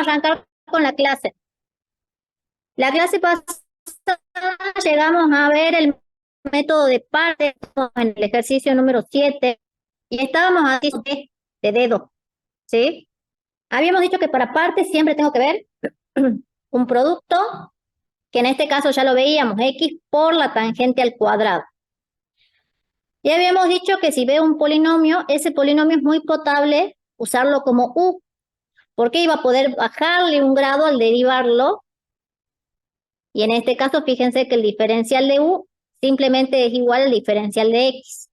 arrancar con la clase. La clase pasada llegamos a ver el método de partes en el ejercicio número 7 y estábamos haciendo de dedo, ¿sí? Habíamos dicho que para partes siempre tengo que ver un producto, que en este caso ya lo veíamos, x por la tangente al cuadrado. Y habíamos dicho que si veo un polinomio, ese polinomio es muy potable usarlo como u, porque iba a poder bajarle un grado al derivarlo. Y en este caso, fíjense que el diferencial de u simplemente es igual al diferencial de x.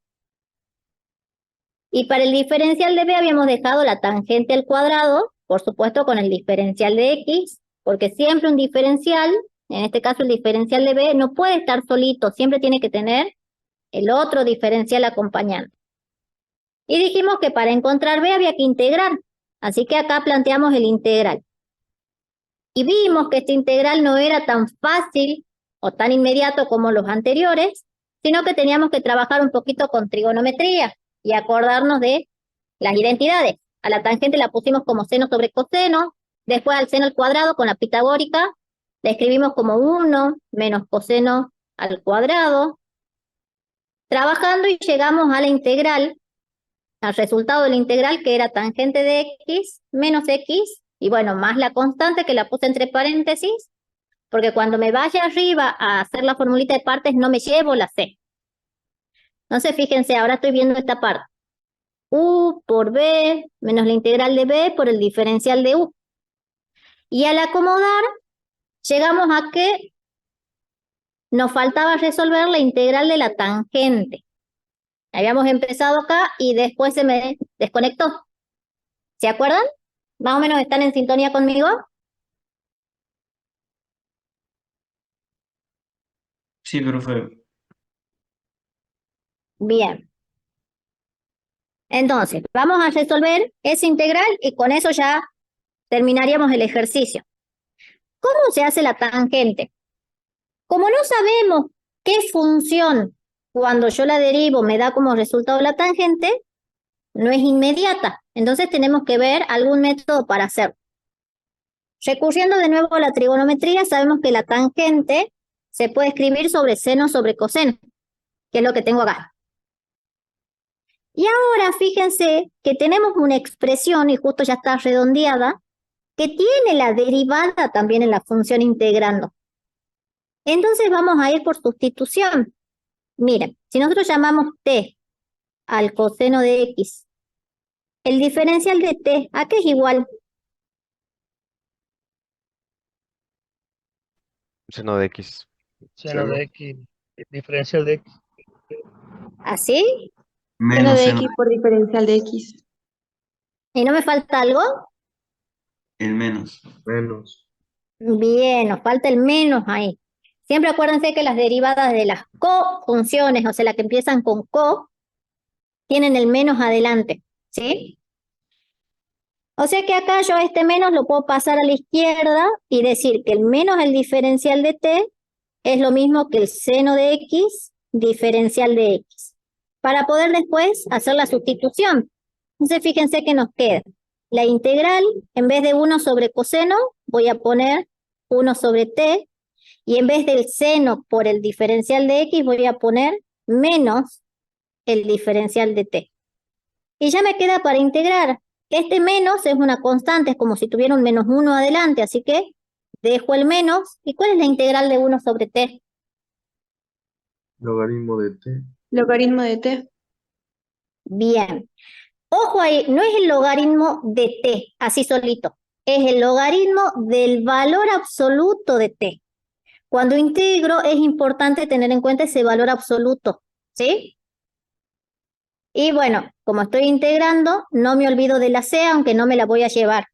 Y para el diferencial de b habíamos dejado la tangente al cuadrado, por supuesto con el diferencial de x, porque siempre un diferencial, en este caso el diferencial de b, no puede estar solito, siempre tiene que tener el otro diferencial acompañante. Y dijimos que para encontrar b había que integrar, así que acá planteamos el integral. Y vimos que este integral no era tan fácil o tan inmediato como los anteriores, sino que teníamos que trabajar un poquito con trigonometría y acordarnos de las identidades. A la tangente la pusimos como seno sobre coseno, después al seno al cuadrado con la pitagórica, la escribimos como 1 menos coseno al cuadrado, trabajando y llegamos a la integral, al resultado de la integral que era tangente de x menos x, y bueno, más la constante que la puse entre paréntesis, porque cuando me vaya arriba a hacer la formulita de partes no me llevo la c. Entonces fíjense, ahora estoy viendo esta parte. U por b menos la integral de b por el diferencial de u. Y al acomodar, llegamos a que nos faltaba resolver la integral de la tangente. Habíamos empezado acá y después se me desconectó. ¿Se acuerdan? ¿Más o menos están en sintonía conmigo? Sí, profe. Bien. Entonces, vamos a resolver esa integral y con eso ya terminaríamos el ejercicio. ¿Cómo se hace la tangente? Como no sabemos qué función cuando yo la derivo me da como resultado la tangente, no es inmediata. Entonces tenemos que ver algún método para hacerlo. Recurriendo de nuevo a la trigonometría, sabemos que la tangente se puede escribir sobre seno sobre coseno, que es lo que tengo acá. Y ahora fíjense que tenemos una expresión, y justo ya está redondeada, que tiene la derivada también en la función integrando. Entonces vamos a ir por sustitución. Miren, si nosotros llamamos t al coseno de x, el diferencial de t, ¿a qué es igual? Seno de X. Seno de x, diferencial de x. ¿Así? Seno Menos de seno, x por diferencial de x. ¿Y no me falta algo? el menos. Menos. Bien, nos falta el menos ahí. Siempre acuérdense que las derivadas de las cofunciones, o sea, las que empiezan con co, tienen el menos adelante, ¿sí? O sea que acá yo este menos lo puedo pasar a la izquierda y decir que el menos el diferencial de t es lo mismo que el seno de x diferencial de x. Para poder después hacer la sustitución. Entonces fíjense que nos queda la integral, en vez de 1 sobre coseno, voy a poner 1 sobre t, y en vez del seno por el diferencial de x, voy a poner menos el diferencial de t. Y ya me queda para integrar. Este menos es una constante, es como si tuviera un menos 1 adelante, así que dejo el menos. ¿Y cuál es la integral de 1 sobre t? Logaritmo de t. Logaritmo de t. Bien. Ojo ahí, no es el logaritmo de t, así solito. Es el logaritmo del valor absoluto de t. Cuando integro es importante tener en cuenta ese valor absoluto, ¿sí? Y bueno, como estoy integrando, no me olvido de la c, aunque no me la voy a llevar.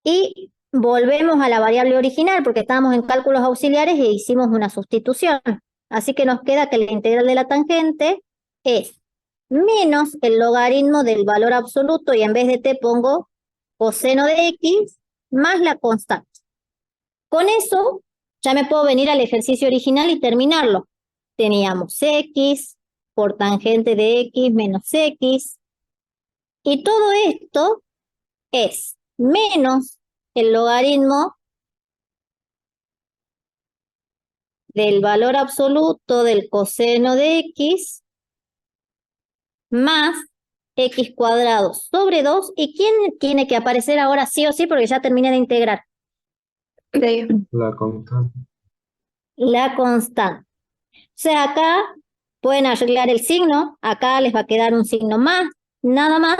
Y volvemos a la variable original, porque estábamos en cálculos auxiliares e hicimos una sustitución. Así que nos queda que la integral de la tangente es menos el logaritmo del valor absoluto, y en vez de t pongo coseno de x más la constante. Con eso ya me puedo venir al ejercicio original y terminarlo. Teníamos x por tangente de x menos x. Y todo esto es menos el logaritmo del valor absoluto del coseno de x más x cuadrado sobre 2. ¿Y quién tiene que aparecer ahora sí o sí? Porque ya terminé de integrar. D. La constante. La constante. O sea, acá pueden arreglar el signo. Acá les va a quedar un signo más, nada más.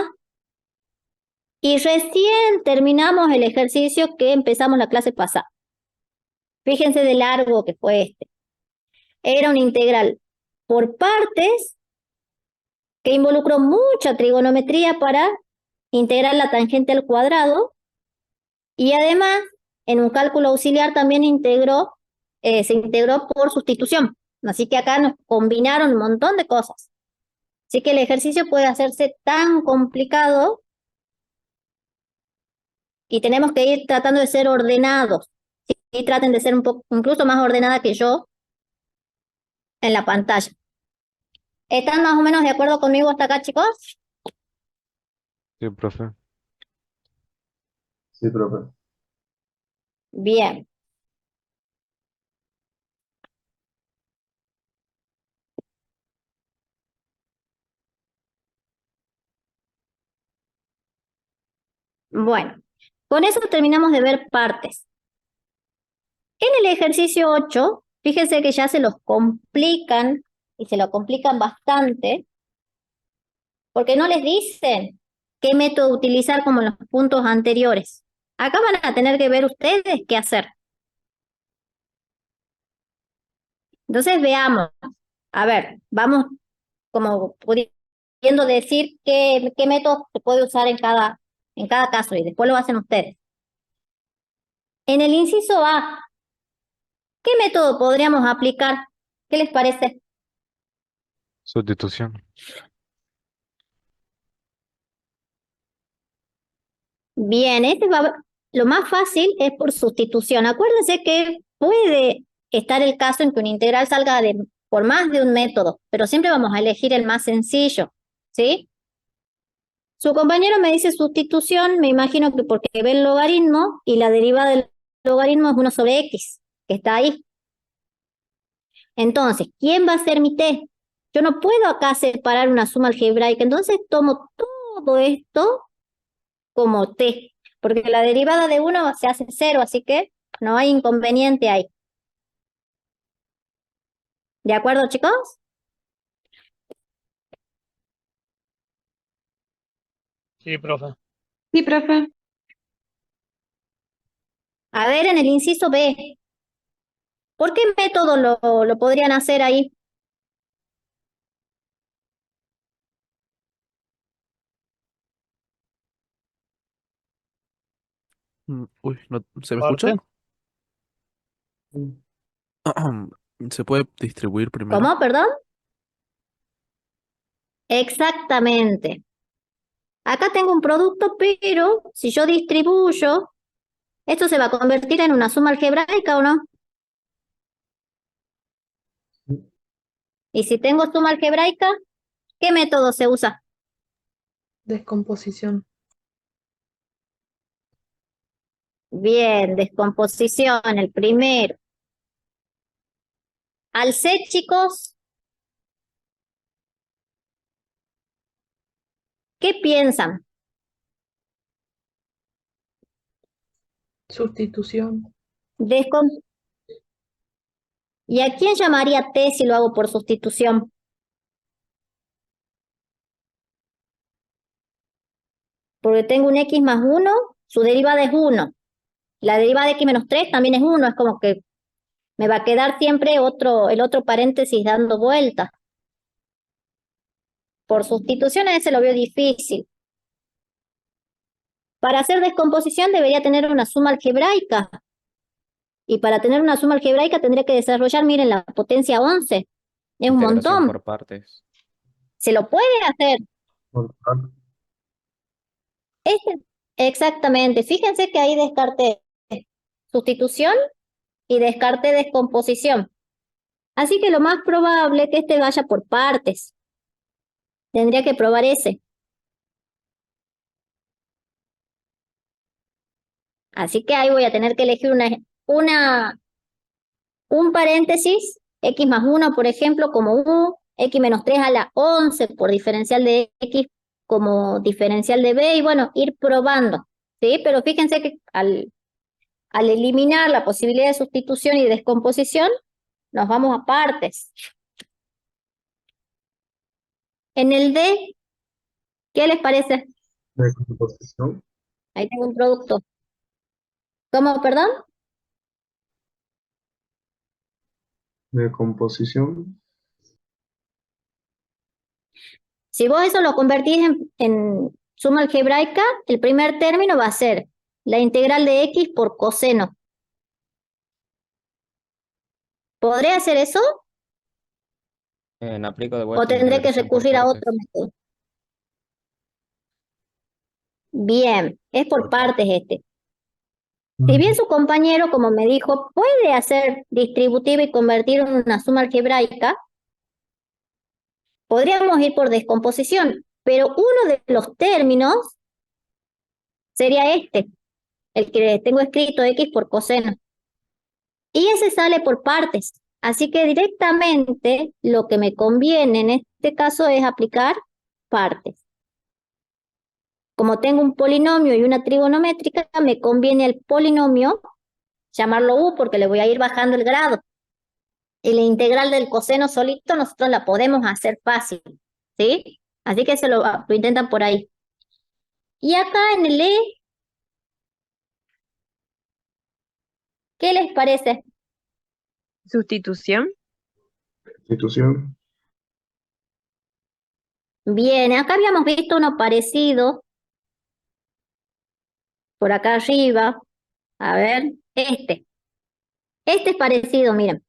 Y recién terminamos el ejercicio que empezamos la clase pasada. Fíjense de largo que fue este. Era una integral por partes que involucró mucha trigonometría para integrar la tangente al cuadrado y además en un cálculo auxiliar también se integró por sustitución. Así que acá nos combinaron un montón de cosas. Así que el ejercicio puede hacerse tan complicado y tenemos que ir tratando de ser ordenados. Y traten de ser un poco, incluso más ordenada que yo en la pantalla. ¿Están más o menos de acuerdo conmigo hasta acá, chicos? Sí, profe. Sí, profe. Bien. Bueno, con eso terminamos de ver partes. En el ejercicio 8, fíjense que ya se los complican y se lo complican bastante porque no les dicen qué método utilizar como en los puntos anteriores. Acá van a tener que ver ustedes qué hacer. Entonces veamos. A ver, vamos como pudiendo decir qué método se puede usar en cada caso y después lo hacen ustedes. En el inciso A, ¿qué método podríamos aplicar? ¿Qué les parece? Sustitución. Bien, lo más fácil es por sustitución. Acuérdense que puede estar el caso en que una integral salga por más de un método, pero siempre vamos a elegir el más sencillo, ¿sí? Su compañero me dice sustitución, me imagino que porque ve el logaritmo y la derivada del logaritmo es 1 sobre x, que está ahí. Entonces, ¿quién va a ser mi t? Yo no puedo acá separar una suma algebraica, entonces tomo todo esto como t, porque la derivada de 1 se hace 0, así que no hay inconveniente ahí. ¿De acuerdo, chicos? Sí, profe. Sí, profe. A ver, en el inciso B, ¿por qué método lo podrían hacer ahí? Uy, no, ¿se me escucha? Parte. ¿Se puede distribuir primero? ¿Cómo, perdón? Exactamente. Acá tengo un producto, pero si yo distribuyo, ¿esto se va a convertir en una suma algebraica o no? Y si tengo suma algebraica, ¿qué método se usa? Descomposición. Bien, descomposición, el primero. Al C, chicos, ¿qué piensan? Sustitución. Descom- ¿Y a quién llamaría T si lo hago por sustitución? Porque tengo un X más 1, su derivada es 1. La derivada de X menos 3 también es 1, es como que me va a quedar siempre el otro paréntesis dando vueltas. Por sustitución a ese lo veo difícil. Para hacer descomposición debería tener una suma algebraica. Y para tener una suma algebraica tendría que desarrollar, miren, la potencia 11. Es un Integración montón. por partes. Se lo puede hacer. Por parte. Exactamente. Fíjense que ahí descarté sustitución y descarté descomposición. Así que lo más probable es que este vaya por partes. Tendría que probar ese. Así que ahí voy a tener que elegir un paréntesis, x más 1, por ejemplo, como u, x menos 3 a la 11 por diferencial de x como diferencial de b, y bueno, ir probando, ¿sí? Pero fíjense que al eliminar la posibilidad de sustitución y descomposición, nos vamos a partes. En el D, ¿qué les parece? Decomposición. Ahí tengo un producto. ¿Cómo, perdón? Decomposición. Si vos eso lo convertís en suma algebraica, el primer término va a ser la integral de x por coseno. ¿Podré hacer eso? Aplico de ¿O vuelta la tendré que integración por recurrir a partes. otro método? Bien, es por partes este. Si bien su compañero, como me dijo, puede hacer distributiva y convertir en una suma algebraica, podríamos ir por descomposición, pero uno de los términos sería este, el que tengo escrito x por coseno. Y ese sale por partes. Así que directamente lo que me conviene en este caso es aplicar partes. Como tengo un polinomio y una trigonométrica, me conviene el polinomio llamarlo u porque le voy a ir bajando el grado. Y la integral del coseno solito nosotros la podemos hacer fácil, ¿sí? Así que lo intentan por ahí. Y acá en el E, ¿qué les parece? Sustitución. Sustitución. Bien, acá habíamos visto uno parecido. Por acá arriba. A ver, este. Este es parecido, miren.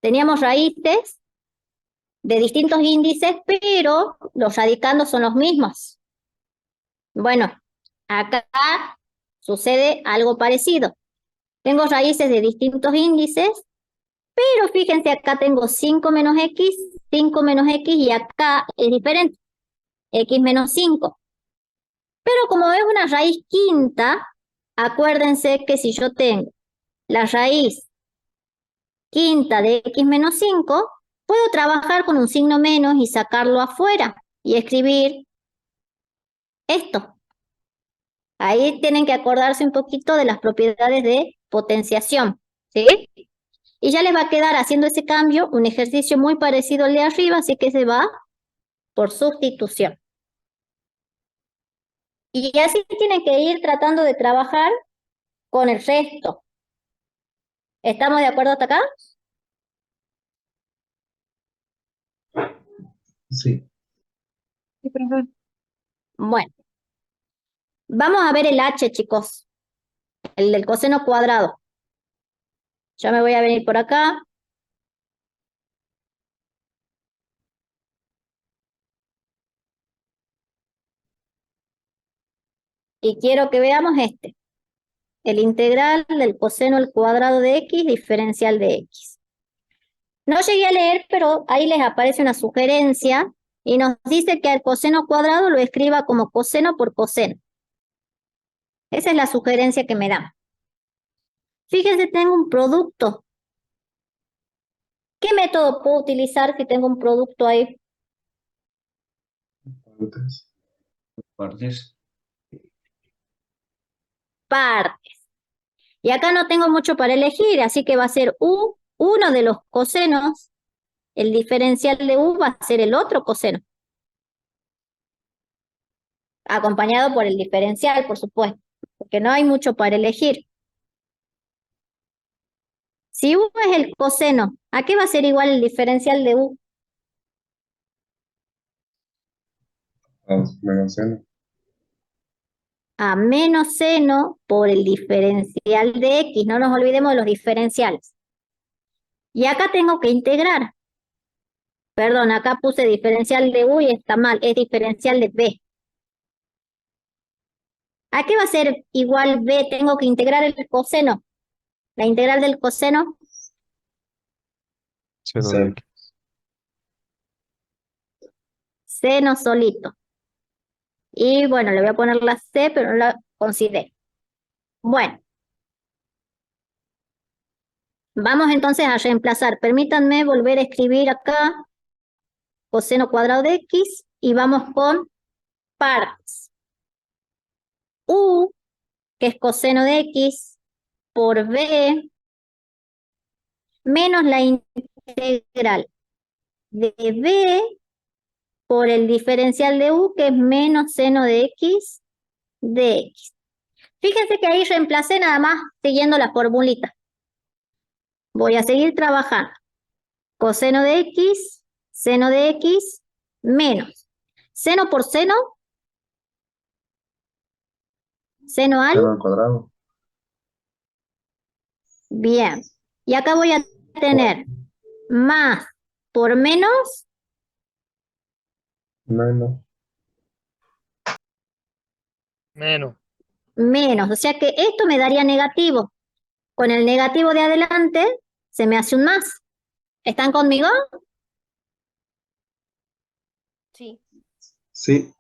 Teníamos raíces de distintos índices, pero los radicandos son los mismos. Bueno, acá sucede algo parecido. Tengo raíces de distintos índices, pero fíjense, acá tengo 5 menos x y acá es diferente, x menos 5. Pero como es una raíz quinta, acuérdense que si yo tengo la raíz quinta de x menos 5, puedo trabajar con un signo menos y sacarlo afuera y escribir esto. Ahí tienen que acordarse un poquito de las propiedades de potenciación, ¿sí? Y ya les va a quedar haciendo ese cambio un ejercicio muy parecido al de arriba, así que se va por sustitución. Y así tienen que ir tratando de trabajar con el resto. ¿Estamos de acuerdo hasta acá? Sí. Sí, profe. Bueno, vamos a ver el h, chicos. El del coseno cuadrado. Ya me voy a venir por acá. Y quiero que veamos este. El integral del coseno al cuadrado de x, diferencial de x. No llegué a leer, pero ahí les aparece una sugerencia y nos dice que al coseno cuadrado lo escriba como coseno por coseno. Esa es la sugerencia que me da. Fíjense, tengo un producto. ¿Qué método puedo utilizar si tengo un producto ahí? Partes. Partes. Partes. Y acá no tengo mucho para elegir, así que va a ser u, uno de los cosenos. El diferencial de u va a ser el otro coseno. Acompañado por el diferencial, por supuesto, porque no hay mucho para elegir. Si u es el coseno, ¿a qué va a ser igual el diferencial de u? Menos seno. A menos seno por el diferencial de x. No nos olvidemos de los diferenciales. Y acá tengo que integrar. Perdón, acá puse diferencial de u y está mal. Es diferencial de b. ¿A qué va a ser igual b? Tengo que integrar el coseno. La integral del coseno, Seno Seno. de X. seno solito. Y bueno, le voy a poner la c, pero no la considero. Bueno, Vamos entonces a reemplazar. Permítanme volver a escribir acá coseno cuadrado de X y vamos con partes. U, que es coseno de X, por B, menos la integral de B por el diferencial de U, que es menos seno de X de X. Fíjense que ahí reemplacé nada más siguiendo la formulita. Voy a seguir trabajando. Coseno de X, seno de X, menos. Seno por seno. Seno al. Seno al cuadrado. Bien. Y acá voy a tener más por menos. Menos. Menos. Menos. O sea que esto me daría negativo. Con el negativo de adelante se me hace un más. ¿Están conmigo? Sí. Sí.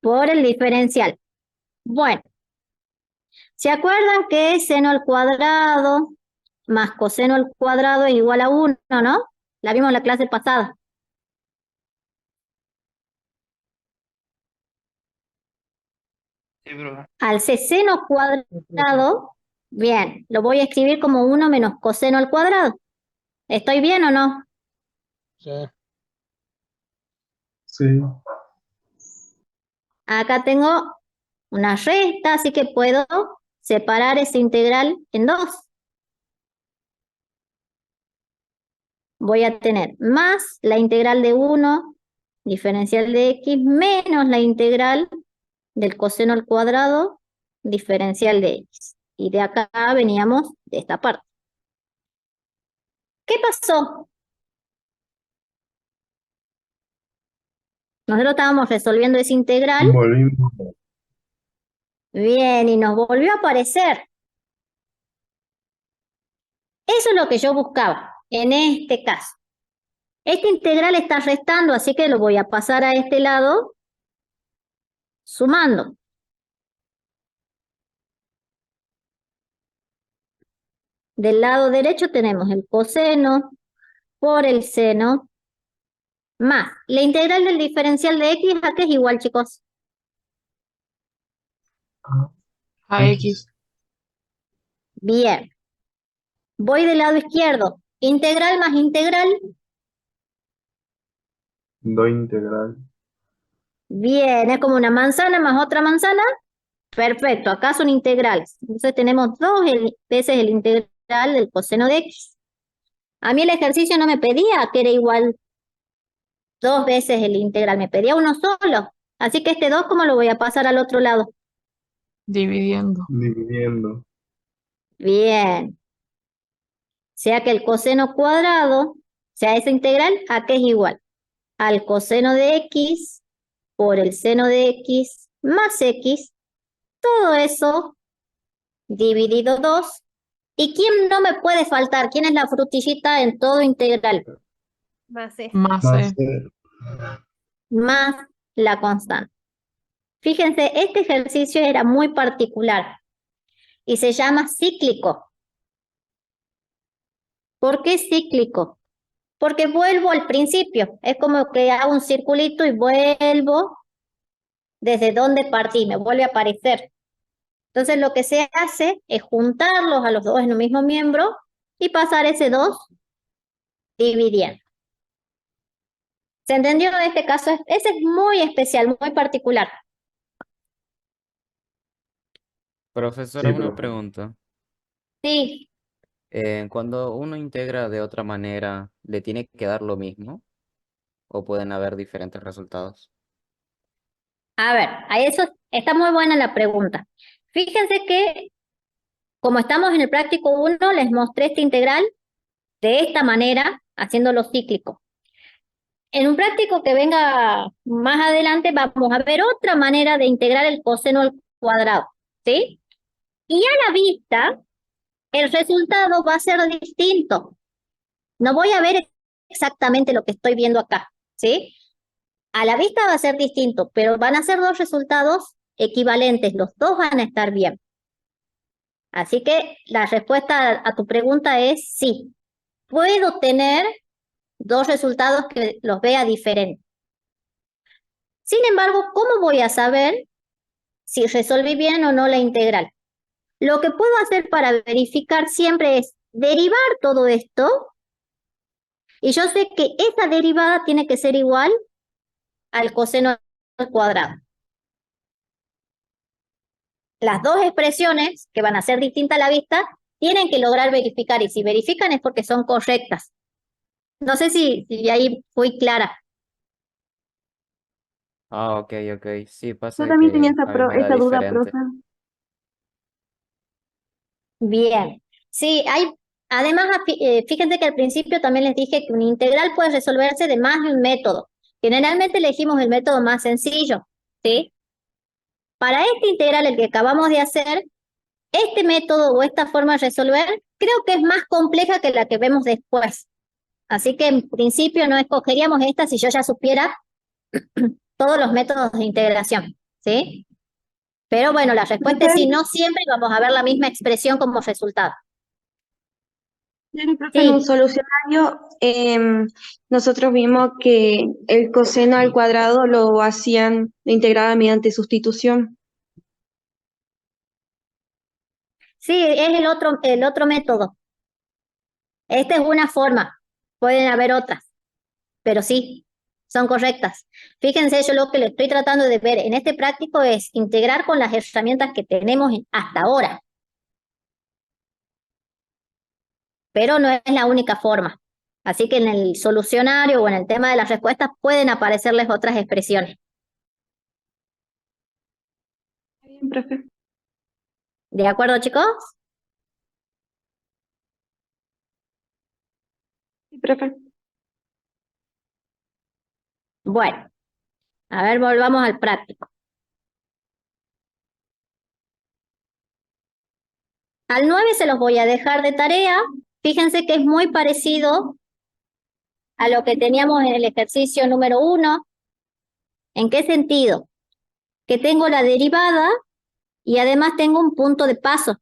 Por el diferencial. Bueno. ¿Se acuerdan que seno al cuadrado más coseno al cuadrado es igual a 1, ¿no? La vimos en la clase pasada. Sí, profe. Al seno cuadrado, bien, lo voy a escribir como 1 menos coseno al cuadrado. ¿Estoy bien o no? Sí. Sí. Acá tengo una resta, así que puedo separar ese integral en dos. Voy a tener más la integral de 1, diferencial de X, menos la integral del coseno al cuadrado, diferencial de X. Y de acá veníamos de esta parte. ¿Qué pasó? Nosotros estábamos resolviendo ese integral. Volvimos. Bien, y nos volvió a aparecer. Eso es lo que yo buscaba en este caso. Este integral está restando, así que lo voy a pasar a este lado sumando. Del lado derecho tenemos el coseno por el seno más la integral del diferencial de X, ¿a qué es igual, chicos? A X. Bien. Voy del lado izquierdo. Integral más integral. Do integral. Bien, es como una manzana más otra manzana. Perfecto, acá son integrales. Entonces tenemos dos veces el integral del coseno de X. A mí el ejercicio no me pedía que era igual dos veces el integral, me pedía uno solo. Así que este 2, ¿cómo lo voy a pasar al otro lado? Dividiendo. Dividiendo. Bien. O sea que el coseno cuadrado, o sea, esa integral, ¿a qué es igual? Al coseno de X por el seno de X más X. Todo eso dividido 2. ¿Y quién no me puede faltar? ¿Quién es la frutillita en todo integral? Más C. Más Más C. C. Más la constante. Fíjense, este ejercicio era muy particular y se llama cíclico. ¿Por qué cíclico? Porque vuelvo al principio. Es como que hago un circulito y vuelvo desde donde partí, me vuelve a aparecer. Entonces lo que se hace es juntarlos a los dos en un mismo miembro y pasar ese 2 dividiendo. ¿Se entendió en este caso? Ese es muy especial, muy particular. Profesora, Sí, una profe. pregunta. Sí, Cuando uno integra de otra manera, ¿le tiene que dar lo mismo? ¿O pueden haber diferentes resultados? a ver, a eso está muy buena la pregunta. Fíjense que como estamos en el práctico 1, les mostré este integral de esta manera, haciéndolo cíclico. En un práctico que venga más adelante vamos a ver otra manera de integrar el coseno al cuadrado, ¿sí? Y a la vista, el resultado va a ser distinto. No voy a ver exactamente lo que estoy viendo acá, ¿sí? A la vista va a ser distinto, pero van a ser dos resultados equivalentes, los dos van a estar bien. Así que la respuesta a tu pregunta es sí. Puedo tener dos resultados que los vea diferentes. Sin embargo, ¿cómo voy a saber si resolví bien o no la integral? Lo que puedo hacer para verificar siempre es derivar todo esto, y yo sé que esa derivada tiene que ser igual al coseno al cuadrado. Las dos expresiones, que van a ser distintas a la vista, tienen que lograr verificar, y si verifican es porque son correctas. No sé si ahí fui clara. Ah, ok. Sí, pasa Yo también que tenía a mí me da esa duda, diferente. profe. Bien. Sí, además, fíjense que al principio también les dije que una integral puede resolverse de más de un método. Generalmente elegimos el método más sencillo, ¿sí? Para esta integral, el que acabamos de hacer, este método o esta forma de resolver, creo que es más compleja que la que vemos después. Así que en principio no escogeríamos esta si yo ya supiera todos los métodos de integración, ¿sí? Pero bueno, la respuesta es sí, no siempre vamos a ver la misma expresión como resultado. Profe, en un Sí, solucionario nosotros vimos que el coseno al cuadrado lo integraba mediante sustitución. sí, es el otro método. Esta es una forma, pueden haber otras, pero sí, son correctas. Fíjense, yo lo que le estoy tratando de ver en este práctico es integrar con las herramientas que tenemos hasta ahora. Pero no es la única forma. Así que en el solucionario o en el tema de las respuestas pueden aparecerles otras expresiones. Bien, profe. ¿De acuerdo, chicos? Sí, profe. Bueno, a ver, volvamos al práctico. Al 9 se los voy a dejar de tarea. Fíjense que es muy parecido a lo que teníamos en el ejercicio número 1. ¿En qué sentido? Que tengo la derivada y además tengo un punto de paso.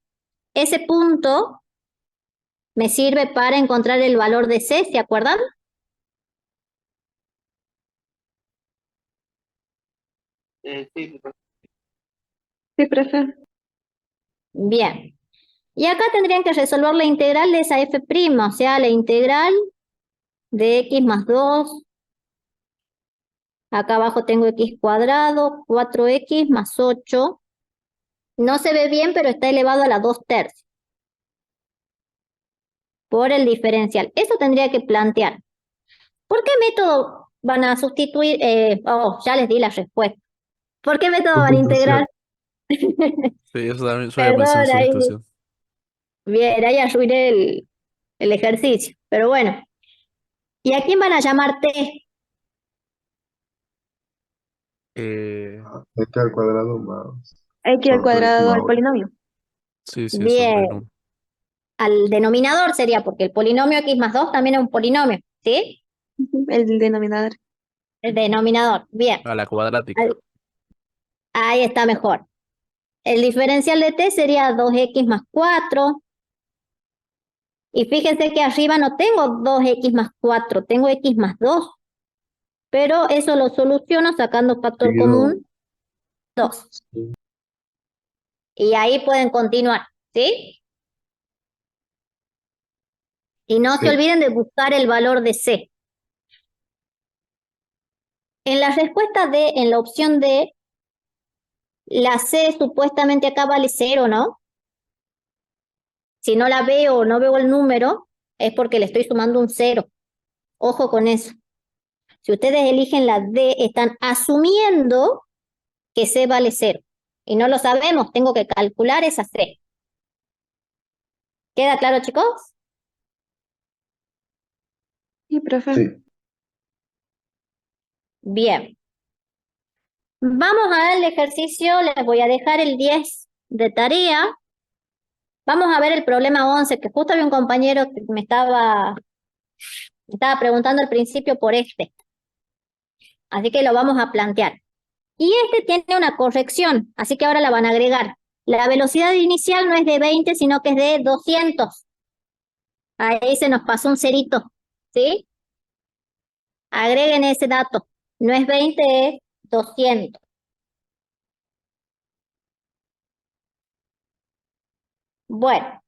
Ese punto me sirve para encontrar el valor de C, ¿se acuerdan? Sí, profe. Sí, profe. Bien. Y acá tendrían que resolver la integral de esa f', o sea, la integral de x más 2. Acá abajo tengo x cuadrado, 4x más 8. No se ve bien, pero está elevado a la 2/3 por el diferencial. Eso tendría que plantear. ¿Por qué método van a sustituir? Ya les di la respuesta. ¿Por qué método van a integrar? Sí, eso también yo había pensado Perdón, en ahí, sustitución. bien, ahí arruiné el ejercicio. Pero bueno. ¿Y a quién van a llamar t? X al cuadrado más X al 4x cuadrado más al 8. polinomio. Sí, eso es Bien. polinomio. Al denominador sería, porque el polinomio x más 2 también es un polinomio, ¿sí? El denominador. El denominador, bien. A la cuadrática. Ahí está mejor. El diferencial de t sería 2x más 4. Y fíjense que arriba no tengo 2x más 4, tengo x más 2. Pero eso lo soluciono sacando factor Seguido. común 2. Sí. Y ahí pueden continuar, ¿sí? Y no se Sí. olviden de buscar el valor de c. En la respuesta D, en la opción D, la C supuestamente acá vale 0, ¿no? Si no la veo o no veo el número, es porque le estoy sumando un 0. Ojo con eso. Si ustedes eligen la D, están asumiendo que C vale 0. Y no lo sabemos, tengo que calcular esa C. ¿Queda claro, chicos? Sí, profe. Sí. Bien. Vamos al ejercicio, les voy a dejar el 10 de tarea. Vamos a ver el problema 11, que justo había un compañero que me estaba preguntando al principio por este. Así que lo vamos a plantear. Y este tiene una corrección, así que ahora la van a agregar. La velocidad inicial no es de 20, sino que es de 200. Ahí se nos pasó un cerito, ¿sí? Agreguen ese dato. No es 20, es 200. Bueno,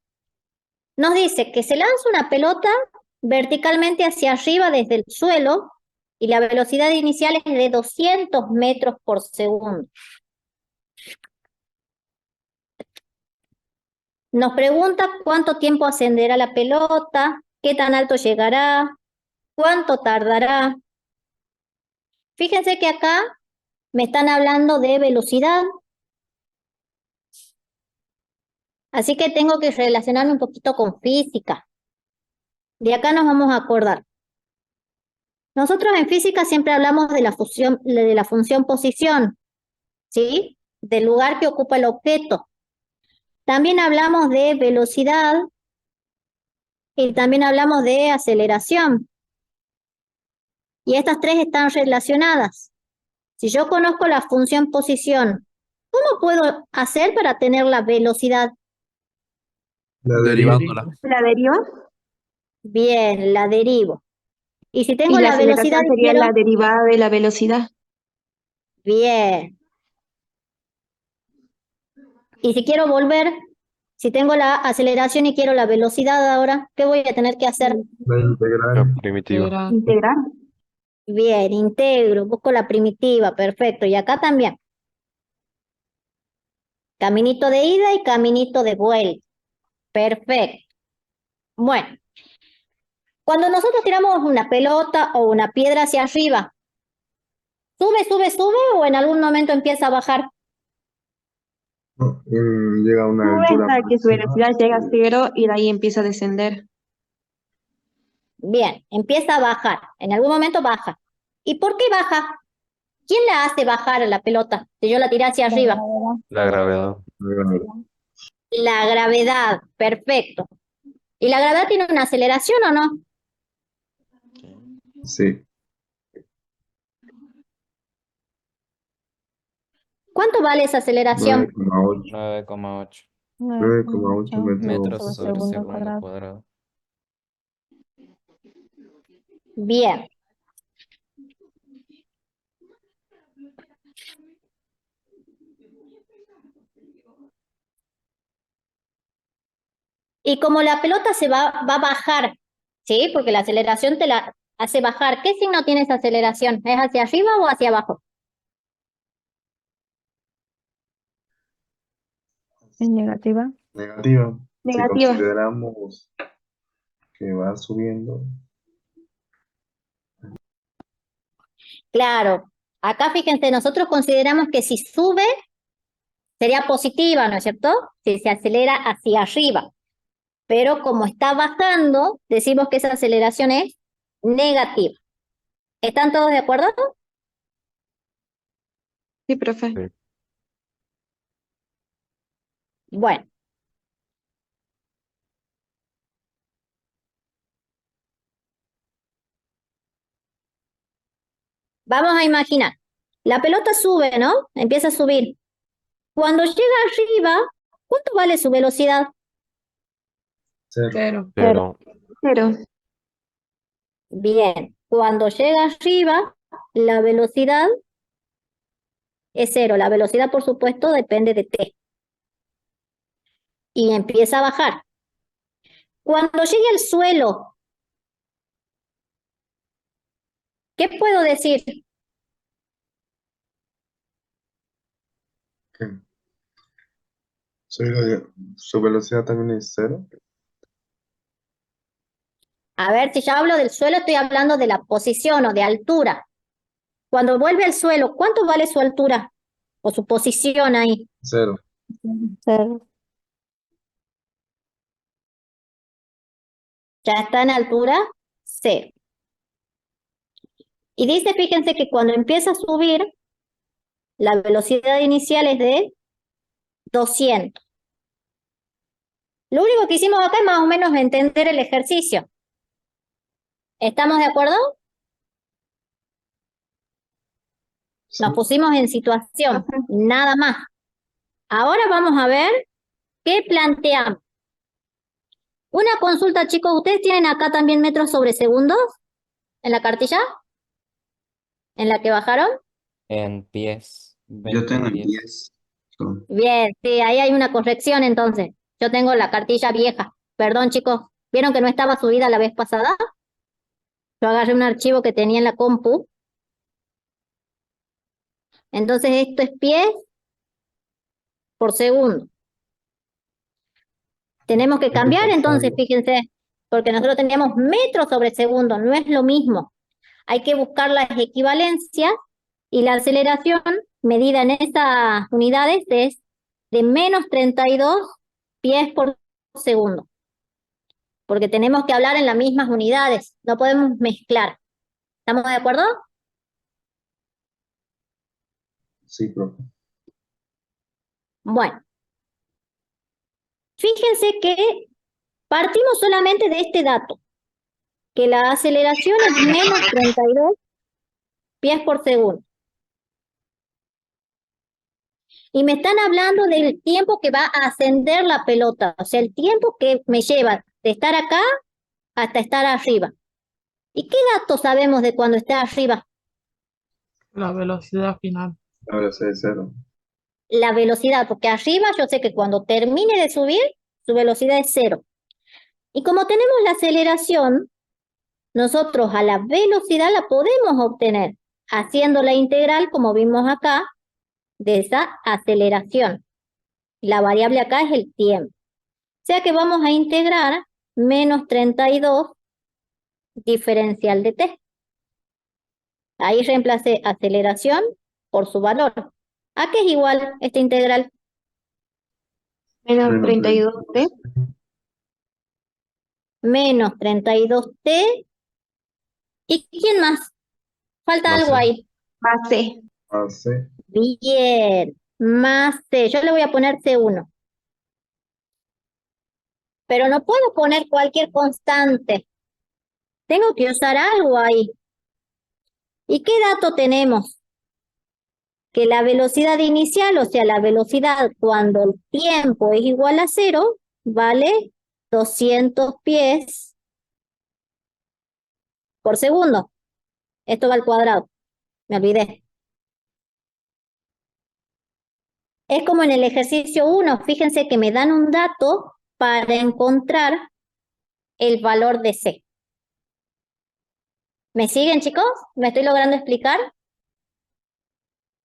nos dice que se lanza una pelota verticalmente hacia arriba desde el suelo y la velocidad inicial es de 200 metros por segundo. Nos pregunta cuánto tiempo ascenderá la pelota, qué tan alto llegará, cuánto tardará. Fíjense que acá me están hablando de velocidad. Así que tengo que relacionarme un poquito con física. De acá nos vamos a acordar. Nosotros en física siempre hablamos de la función posición, ¿sí? Del lugar que ocupa el objeto. También hablamos de velocidad y también hablamos de aceleración. Y estas tres están relacionadas. Si yo conozco la función posición, ¿cómo puedo hacer para tener la velocidad? La deriva. Derivándola. ¿La deriva? Bien, la derivo. Y si Y tengo la la velocidad aceleración y sería quiero... la derivada de la velocidad. Bien. Y si quiero volver, si tengo la aceleración y quiero la velocidad ahora, ¿qué voy a tener que hacer? La integral. La primitiva. Integrar. Bien, integro, busco la primitiva, perfecto. Y acá también. Caminito de ida y caminito de vuelta. Perfecto. Bueno, cuando nosotros tiramos una pelota o una piedra hacia arriba, ¿sube, sube, sube o en algún momento empieza a bajar? No, llega a una Sube altura hasta que su máxima. velocidad llega a cero y de ahí empieza a descender. Bien, empieza a bajar. En algún momento baja. ¿Y por qué baja? ¿Quién la hace bajar a la pelota si yo la tiré hacia arriba? La gravedad. La gravedad, perfecto. ¿Y la gravedad tiene una aceleración o no? Sí. ¿Cuánto vale esa aceleración? 9,8. 9,8 9,8 metros metros. sobre segundo cuadrado. Bien. Y como la pelota se va a bajar, ¿sí? Porque la aceleración te la hace bajar. ¿Qué signo tiene esa aceleración? ¿Es hacia arriba o hacia abajo? ¿Es negativa? Negativa. Si Negativa. consideramos que va subiendo. Claro. Acá fíjense, nosotros consideramos que si sube, sería positiva, ¿no es cierto? Si se acelera hacia arriba. Pero como está bajando, decimos que esa aceleración es negativa. ¿Están todos de acuerdo? Sí, profe. Sí. Bueno. Vamos a imaginar. La pelota sube, ¿no? Empieza a subir. Cuando llega arriba, ¿cuánto vale su velocidad? Cero. Pero Cero. Bien. Cuando llega arriba, la velocidad es cero. La velocidad, por supuesto, depende de t. Y empieza a bajar. Cuando llegue al suelo, ¿qué puedo decir? ¿Qué? Su velocidad también es cero. A ver, si ya hablo del suelo, estoy hablando de la posición o de altura. Cuando vuelve al suelo, ¿cuánto vale su altura? O su posición ahí. Cero. Ya está en altura cero. Y dice, fíjense que cuando empieza a subir, la velocidad inicial es de 200. Lo único que hicimos acá es más o menos entender el ejercicio. ¿Estamos de acuerdo? Sí. Nos pusimos en situación, nada más. Ahora vamos a ver qué planteamos. Una consulta, chicos, ¿ustedes tienen acá también metros sobre segundos en la cartilla? ¿En la que bajaron? En pies. Yo 20 tengo en pies. pies. So, Bien, sí, ahí hay una corrección entonces. Yo tengo la cartilla vieja. Perdón, chicos, ¿vieron que no estaba subida la vez pasada? Yo agarré un archivo que tenía en la compu. Entonces esto es pies por segundo. Tenemos que cambiar entonces, fíjense, porque nosotros teníamos metros sobre segundo, no es lo mismo. Hay que buscar las equivalencias y la aceleración medida en esas unidades es de menos 32 pies por segundo. Porque tenemos que hablar en las mismas unidades, no podemos mezclar. ¿Estamos de acuerdo? Sí, profe. Bueno, fíjense que partimos solamente de este dato, que la aceleración es menos 32 pies por segundo. Y me están hablando del tiempo que va a ascender la pelota, o sea, el tiempo que me lleva de estar acá hasta estar arriba. ¿Y qué datos sabemos de cuando está arriba? La velocidad final. Ahora sí, 0. La velocidad, porque arriba yo sé que cuando termine de subir, su velocidad es 0. Y como tenemos la aceleración, nosotros a la velocidad la podemos obtener haciendo la integral, como vimos acá, de esa aceleración. La variable acá es el tiempo. O sea que vamos a integrar menos 32 diferencial de t. Ahí reemplacé aceleración por su valor. ¿A qué es igual esta integral? Menos 32t. Menos 32t. ¿Y quién más? Falta Más algo C. ahí. Más c. AC. Bien. Más c. Yo le voy a poner c1. Pero no puedo poner cualquier constante. Tengo que usar algo ahí. ¿Y qué dato tenemos? Que la velocidad inicial, o sea, la velocidad cuando el tiempo es igual a 0, vale 200 pies por segundo. Esto va al cuadrado. Me olvidé. Es como en el ejercicio 1. Fíjense que me dan un dato para encontrar el valor de C. ¿Me siguen, chicos? ¿Me estoy logrando explicar?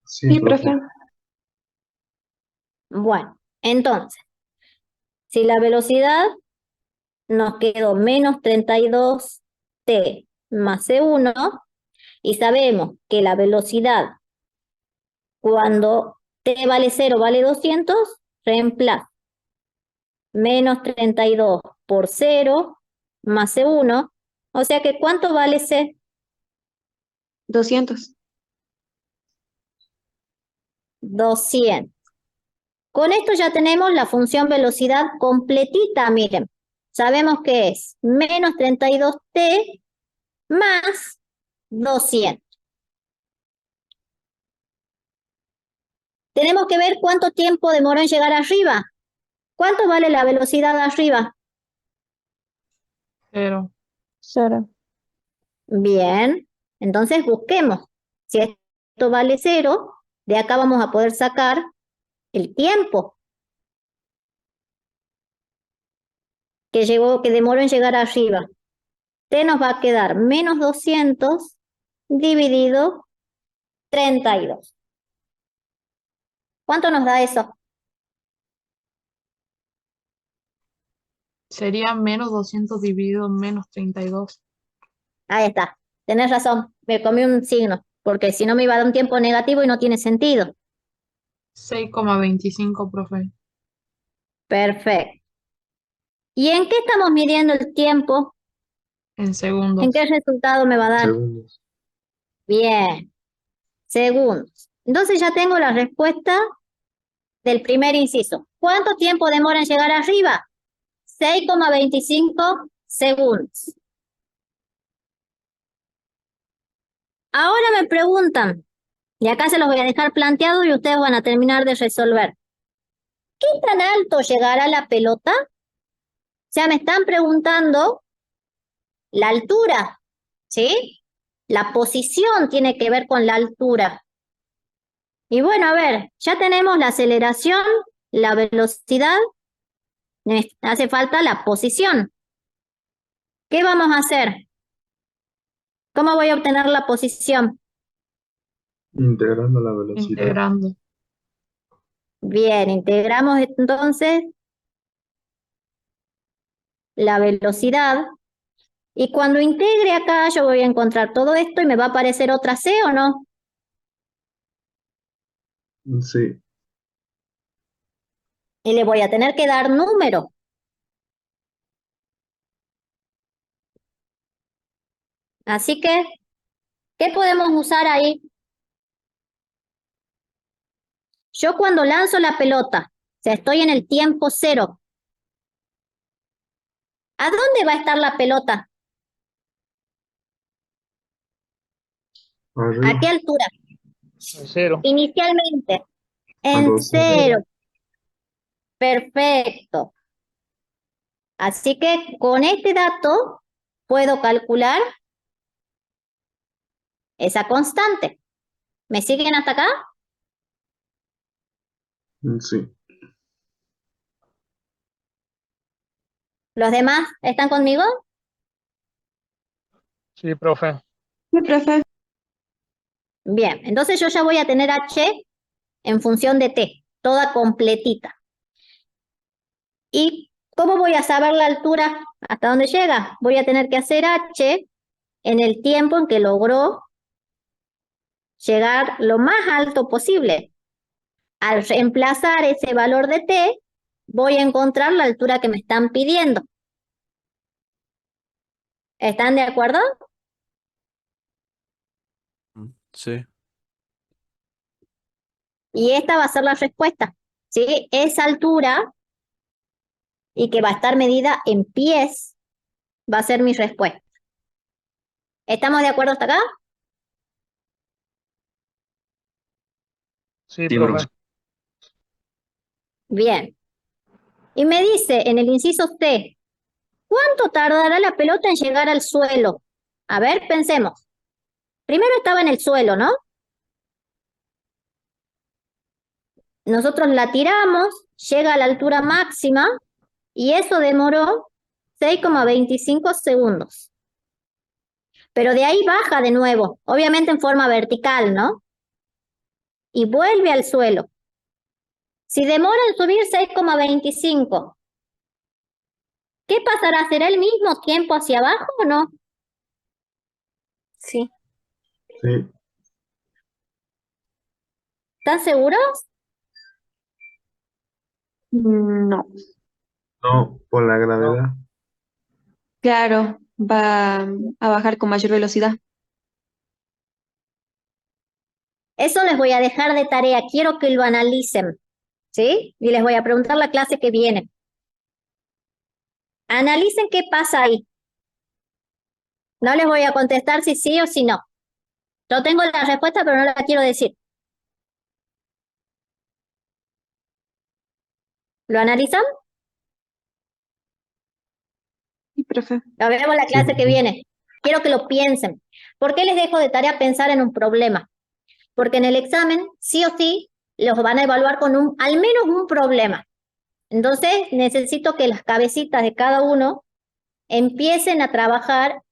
Sí, Sí, profe. profe. Bueno, entonces, si la velocidad nos quedó menos 32t más C1, y sabemos que la velocidad cuando t vale 0 vale 200, reemplazo menos 32 por 0 más C1, o sea que ¿cuánto vale C? 200. 200. Con esto ya tenemos la función velocidad completita, miren. Sabemos que es menos 32t más 200. Tenemos que ver cuánto tiempo demoró en llegar arriba. ¿Cuánto vale la velocidad arriba? 0. 0. Bien, entonces busquemos. Si esto vale 0, de acá vamos a poder sacar el tiempo que demoró en llegar arriba. T nos va a quedar menos 200 dividido 32. ¿Cuánto nos da eso? Sería menos 200 dividido en menos 32. Ahí está. Tenés razón, me comí un signo, porque si no me iba a dar un tiempo negativo y no tiene sentido. 6,25, profe. Perfecto. ¿Y en qué estamos midiendo el tiempo? En segundos. ¿En qué resultado me va a dar? Segundos. Bien, segundos. Entonces ya tengo la respuesta del primer inciso. ¿Cuánto tiempo demora en llegar arriba? 6,25 segundos. Ahora me preguntan, y acá se los voy a dejar planteado y ustedes van a terminar de resolver. ¿qué tan alto llegará la pelota? O sea, me están preguntando la altura, ¿sí? La posición tiene que ver con la altura. Y bueno, a ver, ya tenemos la aceleración, la velocidad, hace falta la posición. ¿Qué vamos a hacer? ¿Cómo voy a obtener la posición? Integrando la velocidad. Integrando. Bien, integramos entonces la velocidad. Y cuando integre acá, yo voy a encontrar todo esto y me va a aparecer otra C, ¿o no? Sí. Y le voy a tener que dar número. Así que, ¿qué podemos usar ahí? Yo cuando lanzo la pelota, o sea, estoy en el tiempo cero. ¿A dónde va a estar la pelota? ¿A qué Arriba. altura? Cero. Inicialmente. A En los cero. Perfecto. Así que con este dato puedo calcular esa constante. ¿Me siguen hasta acá? Sí. ¿Los demás están conmigo? Sí, profe. Sí, profe. Bien, entonces yo ya voy a tener H en función de T, toda completita. ¿Y cómo voy a saber la altura hasta dónde llega? Voy a tener que hacer H en el tiempo en que logró llegar lo más alto posible. Al reemplazar ese valor de T, voy a encontrar la altura que me están pidiendo. ¿Están de acuerdo? Sí. Y esta va a ser la respuesta, ¿sí? Esa altura, y que va a estar medida en pies, va a ser mi respuesta. ¿Estamos de acuerdo hasta acá? Sí, Sí, profe. profe. Bien. Y me dice en el inciso C, ¿cuánto tardará la pelota en llegar al suelo? A ver, pensemos. Primero estaba en el suelo, ¿no? Nosotros la tiramos, llega a la altura máxima y eso demoró 6,25 segundos. Pero de ahí baja de nuevo, obviamente en forma vertical, ¿no? Y vuelve al suelo. Si demora en subir 6,25, ¿qué pasará? ¿Será el mismo tiempo hacia abajo o no? Sí. Sí. ¿Están seguros? No. No, por la gravedad. Claro, va a bajar con mayor velocidad. Eso les voy a dejar de tarea. Quiero que lo analicen, ¿sí? Y les voy a preguntar la clase que viene. Analicen qué pasa ahí. No les voy a contestar si sí o si no. Yo tengo la respuesta, pero no la quiero decir. ¿Lo analizan? Sí, profe. Lo vemos la clase que viene. Quiero que lo piensen. ¿Por qué les dejo de tarea pensar en un problema? Porque en el examen, sí o sí, los van a evaluar con al menos un problema. Entonces, necesito que las cabecitas de cada uno empiecen a trabajar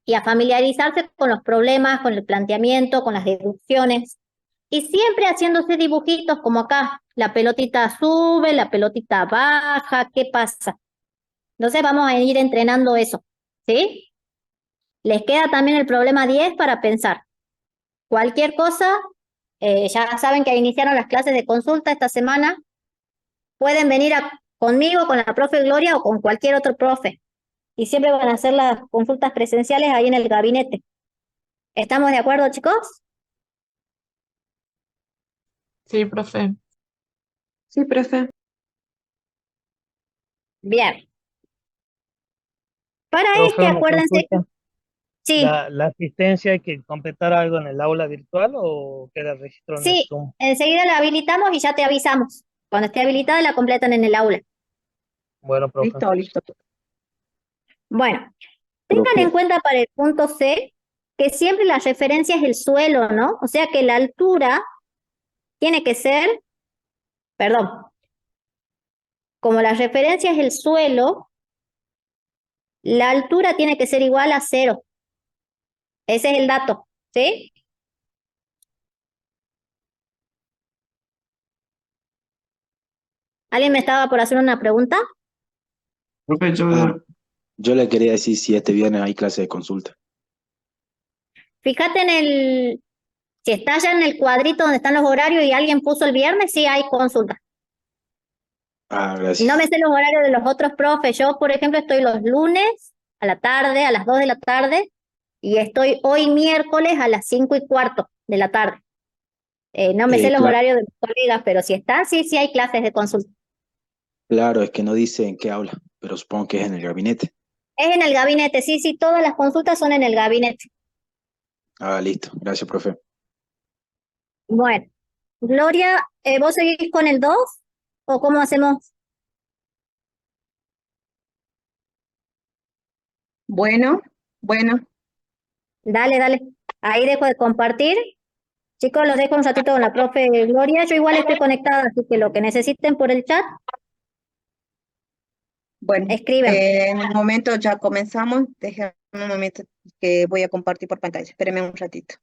y a familiarizarse con los problemas, con el planteamiento, con las deducciones. Y siempre haciéndose dibujitos como acá. La pelotita sube, la pelotita baja, ¿qué pasa? Entonces vamos a ir entrenando eso, ¿sí? Les queda también el problema 10 para pensar. Cualquier cosa, ya saben que iniciaron las clases de consulta esta semana. Pueden venir conmigo, con la profe Gloria o con cualquier otro profe. Y siempre van a hacer las consultas presenciales ahí en el gabinete. ¿Estamos de acuerdo, chicos? Sí, profe. Sí, profe. Bien. Para Profe, una acuérdense, consulta. sí, ¿La asistencia hay que completar algo en el aula virtual o queda registro en el sí, Zoom? enseguida la habilitamos y ya te avisamos. Cuando esté habilitada la completan en el aula. Bueno, profe. Listo, listo. Bueno, tengan en cuenta para el punto C que siempre la referencia es el suelo, ¿no? O sea que la altura tiene que ser, perdón, como la referencia es el suelo, la altura tiene que ser igual a 0. Ese es el dato, ¿sí? ¿Alguien me estaba por hacer una pregunta? Profe, Yo le quería decir si este viernes hay clase de consulta. Fíjate si está ya en el cuadrito donde están los horarios y alguien puso el viernes, sí hay consulta. Ah, No gracias. me sé los horarios de los otros profes. Yo, por ejemplo, estoy los lunes a la tarde, a las 2 de la tarde, y estoy hoy miércoles a las 5:15 de la tarde. No me sé los horarios de mis colegas, pero si están, sí, sí hay clases de consulta. Claro, es que no dice en qué aula, pero supongo que es en el gabinete. Es en el gabinete, sí, sí, todas las consultas son en el gabinete. Ah, listo. Gracias, profe. Bueno, Gloria, ¿vos seguís con el 2 o cómo hacemos? Bueno, Dale, dale. Ahí dejo de compartir. Chicos, los dejo un ratito con la profe Gloria. Yo igual estoy conectada, así que lo que necesiten por el chat, bueno. escriben. En un momento ya comenzamos. Déjenme un momento que voy a compartir por pantalla. Espérenme un ratito.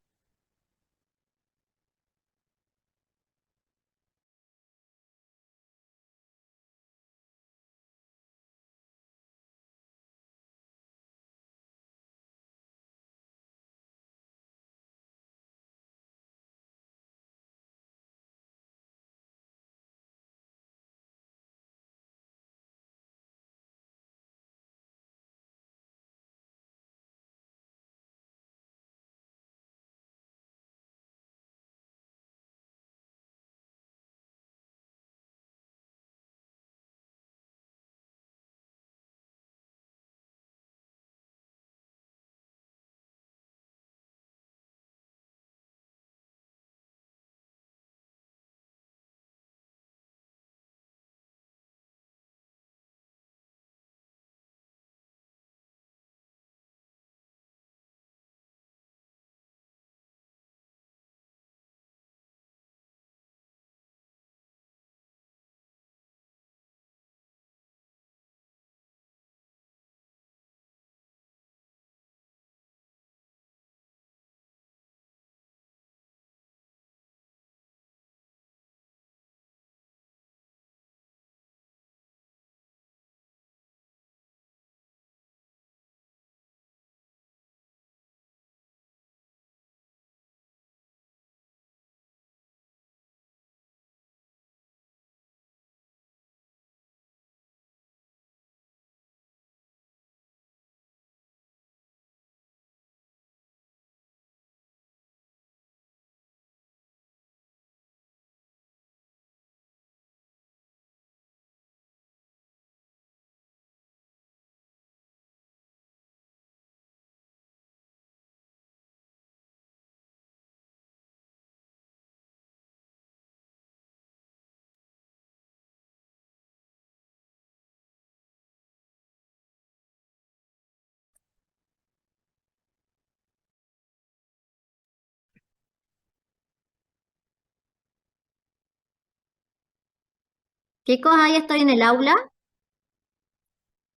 Chicos, ahí estoy en el aula.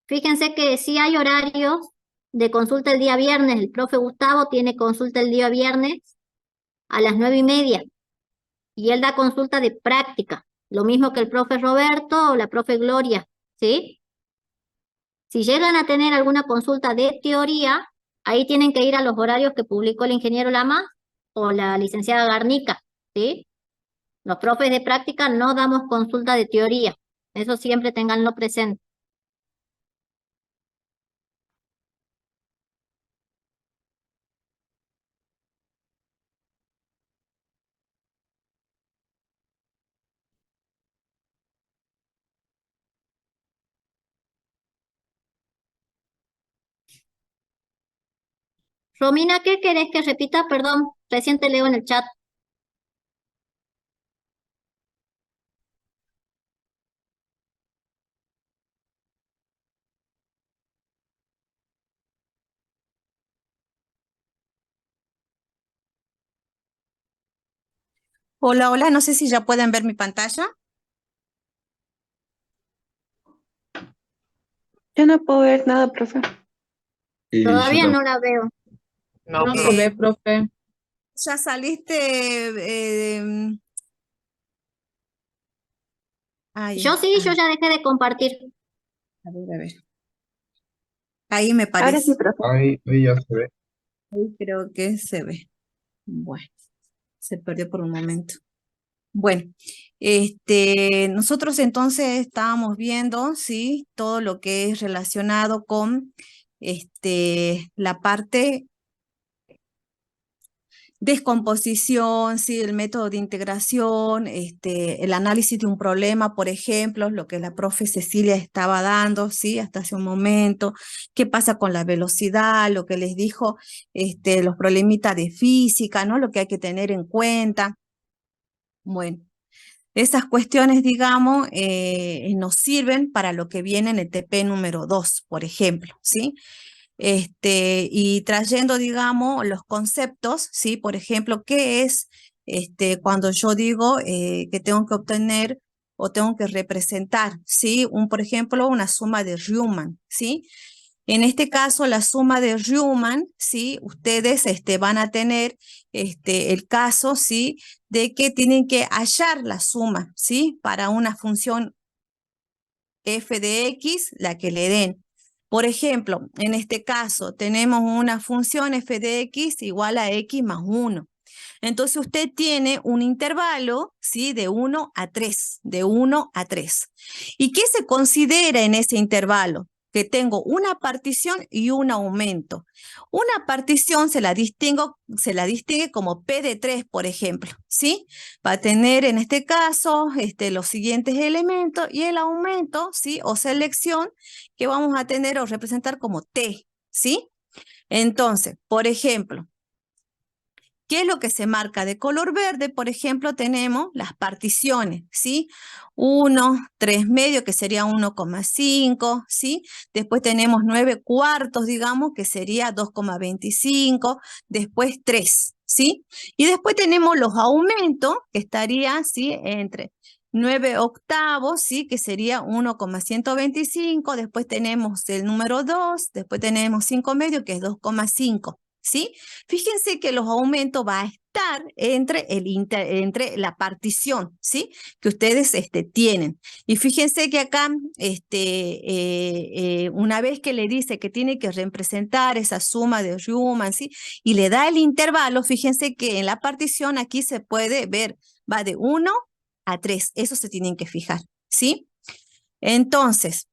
Fíjense que sí hay horarios de consulta el día viernes. El profe Gustavo tiene consulta el día viernes a las 9:30 y él da consulta de práctica, lo mismo que el profe Roberto o la profe Gloria, ¿sí? Si llegan a tener alguna consulta de teoría, ahí tienen que ir a los horarios que publicó el ingeniero Lamas o la licenciada Garnica, ¿sí? Los profes de práctica no damos consulta de teoría, eso siempre tenganlo presente. Romina, ¿qué querés que repita? Perdón, recién te leo en el chat. Hola, hola, no sé si ya pueden ver mi pantalla. Yo no puedo ver nada, profe. Y yo Todavía tampoco. no la veo. No No, se ve, profe. Ya saliste. Yo sí, yo ya dejé de compartir. A ver, a ver. Ahí me Ahora sí, parece. profe. Ahí ya se ve. Ahí creo que se ve. Bueno, se perdió por un momento. Bueno, nosotros entonces estábamos viendo, sí, todo lo que es relacionado con la parte descomposición, sí, el método de integración, el análisis de un problema, por ejemplo, lo que la profe Cecilia estaba dando, sí, hasta hace un momento, qué pasa con la velocidad, lo que les dijo, los problemitas de física, ¿no? Lo que hay que tener en cuenta. Bueno, esas cuestiones, digamos, nos sirven para lo que viene en el TP número 2, por ejemplo, ¿sí? Y trayendo, digamos, los conceptos, ¿sí? Por ejemplo, ¿qué es cuando yo digo que tengo que obtener o tengo que representar, ¿sí? Por ejemplo, una suma de Riemann, ¿sí? En este caso, la suma de Riemann, ¿sí? Ustedes van a tener el caso, ¿sí? De que tienen que hallar la suma, ¿sí? Para una función f de x, la que le den. Por ejemplo, en este caso tenemos una función f de x igual a x más 1. Entonces usted tiene un intervalo, ¿sí? De 1 a 3, de 1 a 3. ¿Y qué se considera en ese intervalo? Que tengo una partición y un aumento. Una partición se la distingue como P de 3, por ejemplo, ¿sí? Va a tener en este caso los siguientes elementos y el aumento, ¿sí? O selección que vamos a tener o representar como T, ¿sí? Entonces, por ejemplo, ¿qué es lo que se marca de color verde? Por ejemplo, tenemos las particiones, ¿sí? 1, 3 medios, que sería 1,5, ¿sí? Después tenemos 9 cuartos, digamos, que sería 2,25. Después 3, ¿sí? Y después tenemos los aumentos, que estarían, ¿sí? Entre 9 octavos, ¿sí? Que sería 1,125. Después tenemos el número 2. Después tenemos 5 medios, que es 2,5. ¿Sí? Fíjense que los aumentos va a estar entre la partición, ¿sí? Que ustedes tienen. Y fíjense que acá, una vez que le dice que tiene que representar esa suma de Riemann, ¿sí? Y le da el intervalo, fíjense que en la partición aquí se puede ver, va de 1 a 3. Eso se tienen que fijar, ¿sí? Entonces,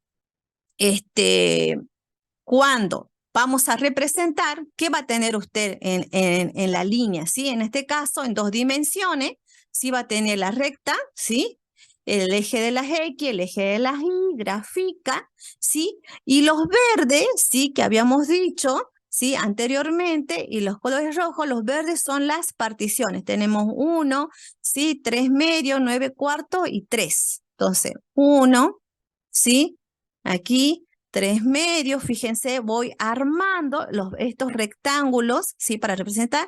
cuando vamos a representar, ¿qué va a tener usted en la línea? ¿Sí? En este caso, en 2 dimensiones, ¿sí? Va a tener la recta, ¿sí? El eje de las X, el eje de las Y, grafica, ¿sí? Y los verdes, ¿sí? Que habíamos dicho, ¿sí? Anteriormente, y los colores rojos, los verdes son las particiones. Tenemos 1, ¿sí? 3 medios, 9 cuartos y 3. Entonces, 1, ¿sí? Aquí 3 medios, fíjense, voy armando estos rectángulos, ¿sí? Para representar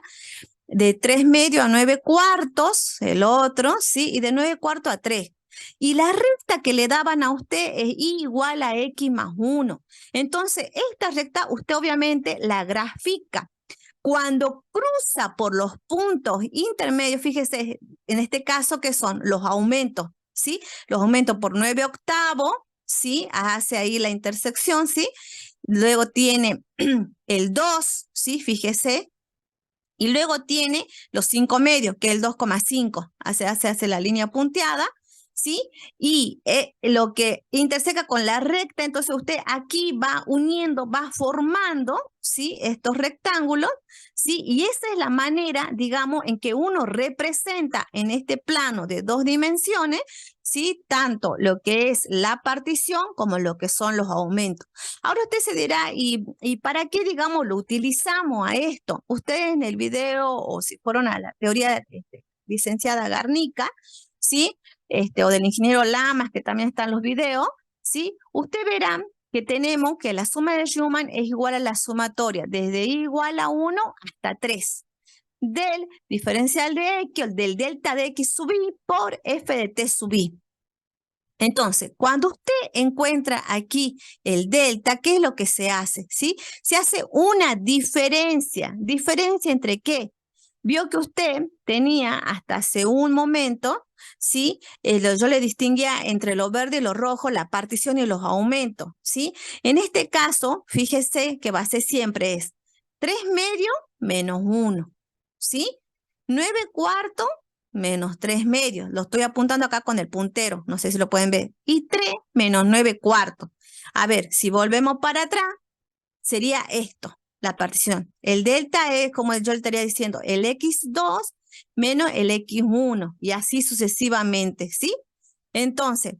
de 3 medios a 9 cuartos, el otro, ¿sí? Y de 9 cuartos a 3. Y la recta que le daban a usted es y igual a x más 1. Entonces, esta recta usted obviamente la grafica. Cuando cruza por los puntos intermedios, fíjese, en este caso que son los aumentos, ¿sí? Los aumentos por 9 octavos, ¿sí? Hace ahí la intersección, ¿sí? Luego tiene el 2, ¿sí? Fíjese. Y luego tiene los 5 medios, que es el 2,5. Hace la línea punteada, ¿sí? Y lo que interseca con la recta, entonces usted aquí va uniendo, va formando, ¿sí? Estos rectángulos, ¿sí? Y esa es la manera, digamos, en que uno representa en este plano de 2 dimensiones, ¿sí? Tanto lo que es la partición como lo que son los aumentos. Ahora usted se dirá, ¿y para qué, digamos, lo utilizamos a esto? Ustedes en el video, o si fueron a la teoría licenciada Garnica, ¿sí? O del ingeniero Lamas, que también están los videos, ¿sí? Ustedes verán que tenemos que la suma de Riemann es igual a la sumatoria, desde igual a 1 hasta 3. del diferencial de X, o del delta de X sub I por F de T sub I. Entonces, cuando usted encuentra aquí el delta, ¿qué es lo que se hace? ¿Sí? Se hace una diferencia. ¿Diferencia entre qué? Vio que usted tenía hasta hace un momento, ¿sí? Yo le distinguía entre lo verde y lo rojo, la partición y los aumentos, ¿sí? En este caso, fíjese que va a ser siempre es 3 medios menos 1, ¿sí? 9 cuartos menos 3 medios. Lo estoy apuntando acá con el puntero, no sé si lo pueden ver. Y 3 menos 9 cuartos. A ver, si volvemos para atrás, sería esto, la partición. El delta es, como yo le estaría diciendo, el X2 menos el X1, y así sucesivamente, ¿sí? Entonces,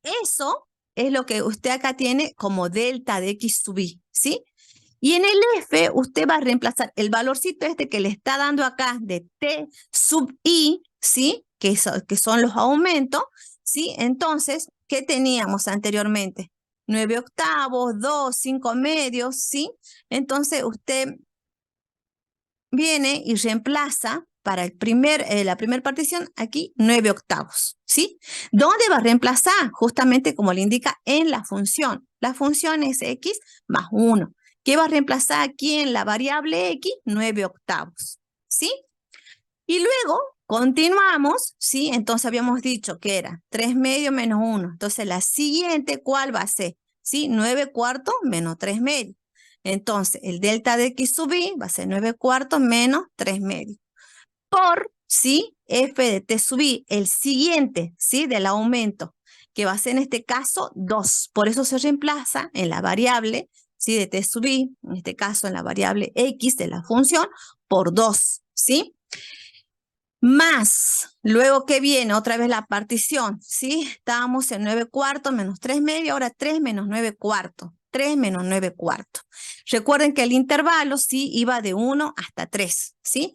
eso es lo que usted acá tiene como delta de X sub I, ¿sí? Y en el F usted va a reemplazar el valorcito este que le está dando acá de T sub I, ¿sí? Que son los aumentos, ¿sí? Entonces, ¿qué teníamos anteriormente? 9 octavos, 2, 5 medios, ¿sí? Entonces usted viene y reemplaza para la primera partición aquí 9 octavos, ¿sí? ¿Dónde va a reemplazar? Justamente como le indica en la función. La función es X más 1. ¿Qué va a reemplazar aquí en la variable X? 9 octavos, ¿sí? Y luego continuamos, ¿sí? Entonces habíamos dicho que era 3 medios menos 1. Entonces la siguiente, ¿cuál va a ser? ¿Sí? 9 cuartos menos 3 medios. Entonces el delta de X sub I va a ser 9 cuartos menos 3 medios. Por, ¿sí? F de T sub I, el siguiente, ¿sí? Del aumento, que va a ser en este caso 2. Por eso se reemplaza en la variable, ¿sí? De T sub I, en este caso en la variable X de la función, por 2, ¿sí? Más, luego que viene otra vez la partición, ¿sí? Estábamos en 9 cuartos menos 3 medios, ahora 3 menos 9 cuartos. 3 menos 9 cuartos. Recuerden que el intervalo, ¿sí? Iba de 1 hasta 3, ¿sí?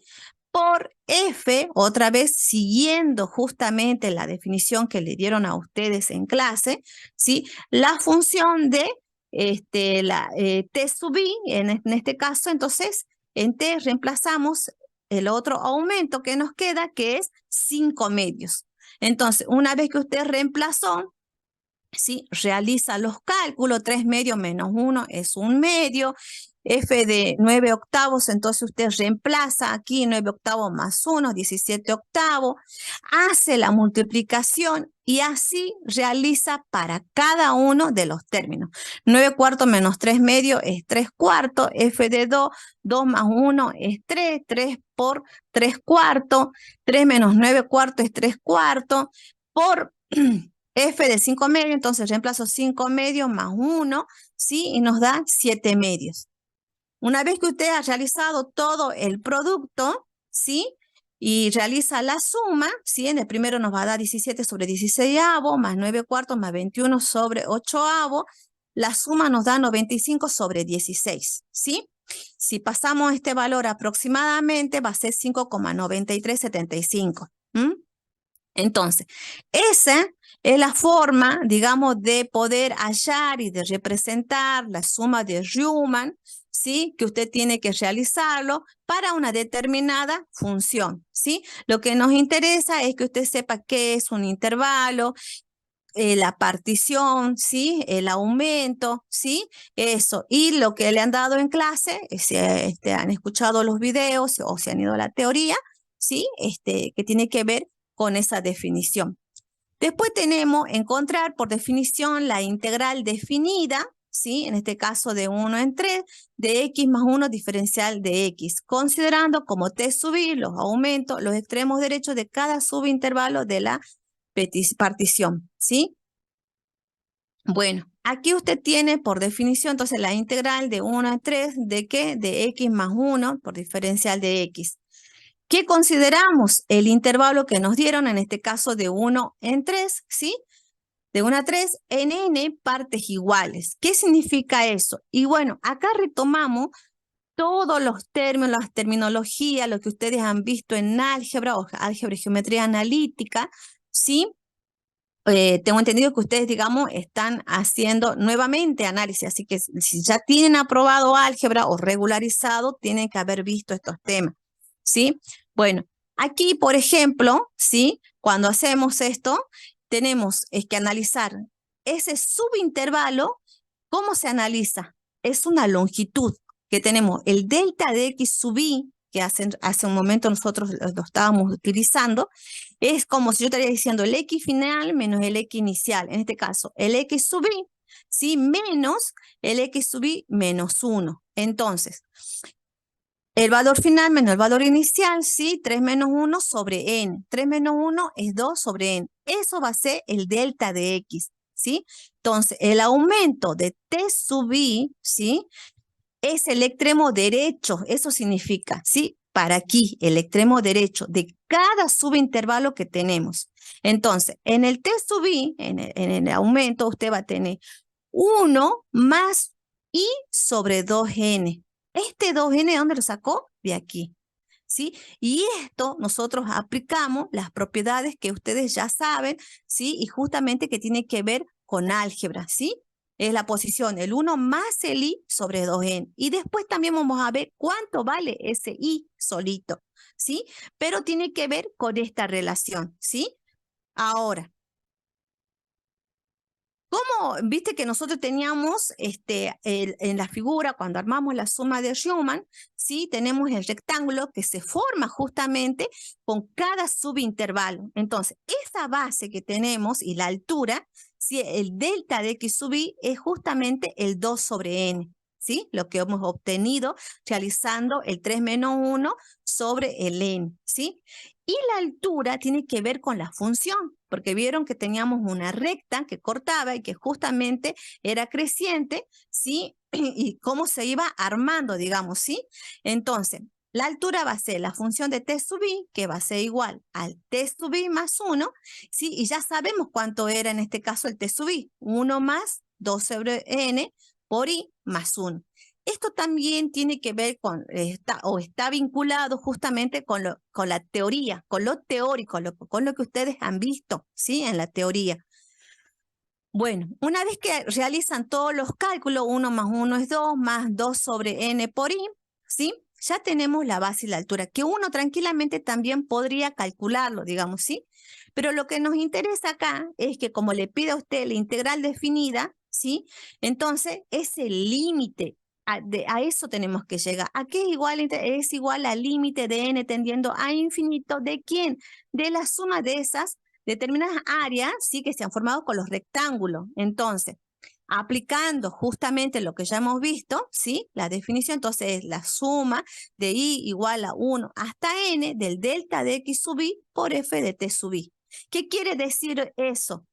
Por F, otra vez siguiendo justamente la definición que le dieron a ustedes en clase, ¿sí? La función de T sub I, en este caso, entonces, en T reemplazamos el otro aumento que nos queda, que es 5 medios. Entonces, una vez que usted reemplazó, ¿sí? Realiza los cálculos, 3 medios menos 1 es 1 medio, F de 9 octavos, entonces usted reemplaza aquí 9 octavos más 1, 17 octavos, hace la multiplicación y así realiza para cada uno de los términos. 9 cuartos menos 3 medios es 3 cuartos, F de 2, 2 más 1 es 3, 3 por 3 cuartos, 3 menos 9 cuartos es 3 cuartos, por F de 5 medios, entonces reemplazo 5 medios más 1, ¿sí? Y nos da 7 medios. Una vez que usted ha realizado todo el producto, ¿sí? Y realiza la suma, ¿sí? En el primero nos va a dar 17 sobre 16 más 9 cuartos más 21 sobre 8. La suma nos da 95 sobre 16, ¿sí? Si pasamos este valor aproximadamente, va a ser 5,9375. Entonces, esa es la forma, digamos, de poder hallar y de representar la suma de Riemann, ¿sí? Que usted tiene que realizarlo para una determinada función, ¿sí? Lo que nos interesa es que usted sepa qué es un intervalo, la partición, ¿sí? El aumento, ¿sí? Eso. Y lo que le han dado en clase, si han escuchado los videos o se han ido a la teoría, ¿sí? Que tiene que ver con esa definición. Después tenemos encontrar por definición la integral definida, ¿sí? En este caso de 1 en 3, de X más 1 diferencial de X, considerando como T sub I los aumentos, los extremos derechos de cada subintervalo de la partición, ¿sí? Bueno, aquí usted tiene por definición entonces la integral de 1 a 3, ¿de qué? De X más 1 por diferencial de X. ¿Qué consideramos? El intervalo que nos dieron, en este caso de 1 en 3, ¿sí? De 1 a 3 en n partes iguales. ¿Qué significa eso? Y bueno, acá retomamos todos los términos, las terminologías, lo que ustedes han visto en álgebra o álgebra y geometría analítica, ¿sí? Tengo entendido que ustedes, digamos, están haciendo nuevamente análisis, así que si ya tienen aprobado álgebra o regularizado, tienen que haber visto estos temas. ¿sí? Bueno, aquí, por ejemplo, ¿sí? Cuando hacemos esto, tenemos que analizar ese subintervalo. ¿Cómo se analiza? Es una longitud que tenemos, el delta de X sub I, que hace un momento nosotros lo estábamos utilizando, es como si yo estaría diciendo el X final menos el X inicial. En este caso, el X sub I, ¿sí? Menos el X sub I menos 1. Entonces, el valor final menos el valor inicial, ¿sí? 3 menos 1 sobre n. 3 menos 1 es 2 sobre n. Eso va a ser el delta de X, ¿sí? Entonces, el aumento de T sub I, ¿sí? Es el extremo derecho, eso significa, ¿sí? Para aquí, el extremo derecho de cada subintervalo que tenemos. Entonces, en el T sub I, en el aumento, usted va a tener 1 más I sobre 2n. Este 2n, ¿dónde lo sacó? De aquí, ¿sí? Y esto nosotros aplicamos las propiedades que ustedes ya saben, ¿sí? Y justamente que tiene que ver con álgebra, ¿sí? Es la posición, el 1 más el I sobre 2n. Y después también vamos a ver cuánto vale ese I solito, ¿sí? Pero tiene que ver con esta relación, ¿sí? Ahora, ¿cómo? Viste que nosotros teníamos en la figura, cuando armamos la suma de Riemann, ¿sí? Tenemos el rectángulo que se forma justamente con cada subintervalo. Entonces, esa base que tenemos y la altura, ¿sí? El delta de X sub I es justamente el 2 sobre n, ¿sí? Lo que hemos obtenido realizando el 3 menos 1 sobre el n, ¿sí? Y la altura tiene que ver con la función, porque vieron que teníamos una recta que cortaba y que justamente era creciente, ¿sí? Y cómo se iba armando, digamos, ¿sí? Entonces, la altura va a ser la función de T sub I, que va a ser igual al T sub I más 1, ¿sí? Y ya sabemos cuánto era en este caso el T sub I, 1 más 2 sobre n por I más 1. Esto también tiene que ver con, está vinculado justamente con la teoría, con lo teórico, con lo que ustedes han visto, ¿sí? En la teoría. Bueno, una vez que realizan todos los cálculos, 1 más 1 es 2, más 2 sobre n por i, ¿sí? Ya tenemos la base y la altura, que uno tranquilamente también podría calcularlo, digamos, ¿sí? Pero lo que nos interesa acá es que como le pide a usted la integral definida, ¿sí? Entonces, ese límite, a eso tenemos que llegar. ¿A qué es igual al límite de n tendiendo a infinito? ¿De quién? De la suma de esas determinadas áreas, sí, que se han formado con los rectángulos. Entonces, aplicando justamente lo que ya hemos visto, ¿sí? La definición, entonces, es la suma de i igual a 1 hasta n del delta de x sub i por f de t sub i. ¿Qué quiere decir eso?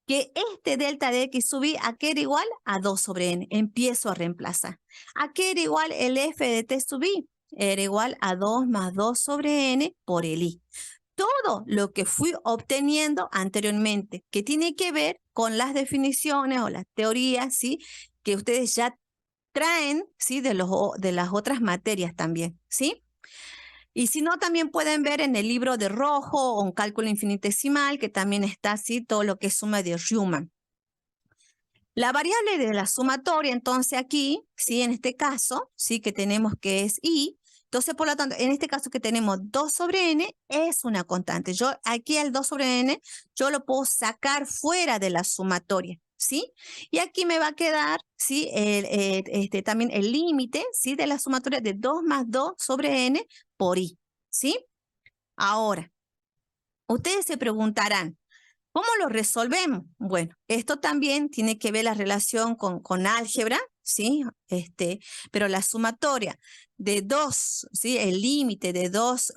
Que este delta de x sub i, ¿a qué era igual? A 2 sobre n. Empiezo a reemplazar. ¿A qué era igual el f de t sub i? Era igual a 2 más 2 sobre n por el i. Todo lo que fui obteniendo anteriormente, que tiene que ver con las definiciones o las teorías, ¿sí? Que ustedes ya traen, ¿sí? De las otras materias también, ¿sí? Y si no, también pueden ver en el libro de Rojo o un cálculo infinitesimal, que también está así todo lo que es suma de Riemann. La variable de la sumatoria, entonces aquí, ¿sí? En este caso, ¿sí? Que tenemos que es i. Entonces, por lo tanto, en este caso que tenemos 2 sobre n, es una constante. Yo aquí el 2 sobre n, yo lo puedo sacar fuera de la sumatoria, ¿sí? Y aquí me va a quedar, ¿sí? También el límite, ¿sí? De la sumatoria de 2 más 2 sobre n por i, ¿sí? Ahora, ustedes se preguntarán, ¿cómo lo resolvemos? Bueno, esto también tiene que ver la relación con álgebra, ¿sí? Pero la sumatoria de 2, ¿sí? El límite de 2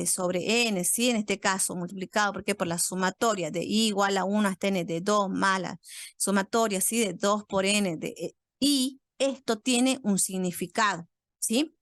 sobre n, ¿sí? En este caso multiplicado, ¿por qué? Por la sumatoria de i igual a 1 hasta n de 2 más la sumatoria, ¿sí? De 2 por n de i, esto tiene un significado, ¿sí?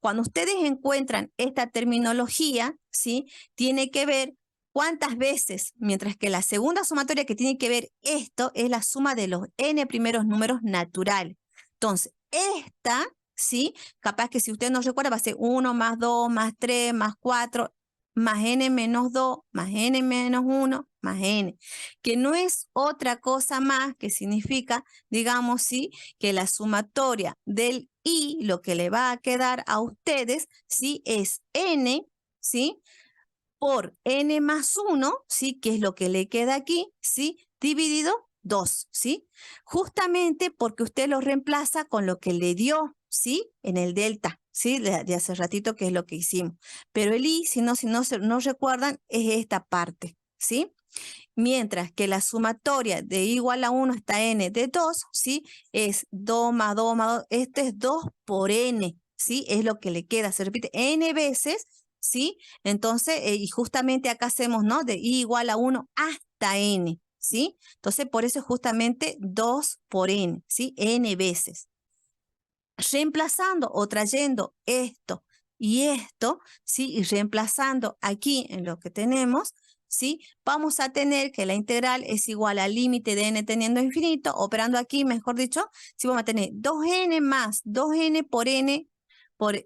Cuando ustedes encuentran esta terminología, ¿sí? Tiene que ver cuántas veces, mientras que la segunda sumatoria que tiene que ver esto es la suma de los n primeros números naturales. Entonces, esta, ¿sí? Capaz que si usted no recuerda va a ser 1 más 2 más 3 más 4 más n menos 2 más n menos 1 más n, que no es otra cosa más que significa, digamos, ¿sí? Que la sumatoria del i, lo que le va a quedar a ustedes, ¿sí? Es n, ¿sí? Por n más 1, ¿sí? Que es lo que le queda aquí, ¿sí? Dividido 2, ¿sí? Justamente porque usted lo reemplaza con lo que le dio, ¿sí? En el delta, ¿sí? De hace ratito, que es lo que hicimos. Pero el i, si no recuerdan, es esta parte, ¿sí? Mientras que la sumatoria de igual a 1 hasta n de 2, ¿sí? Es 2 más 2 más 2. Este es 2 por n, ¿sí? Es lo que le queda. Se repite n veces, ¿sí? Entonces, y justamente acá hacemos, ¿no? De i igual a 1 hasta n, ¿sí? Entonces, por eso es justamente 2 por n, ¿sí? N veces. Reemplazando o trayendo esto y esto, ¿sí? Y reemplazando aquí en lo que tenemos, ¿sí? Vamos a tener que la integral es igual al límite de n teniendo infinito, operando aquí, mejor dicho, sí vamos a tener 2n más 2n por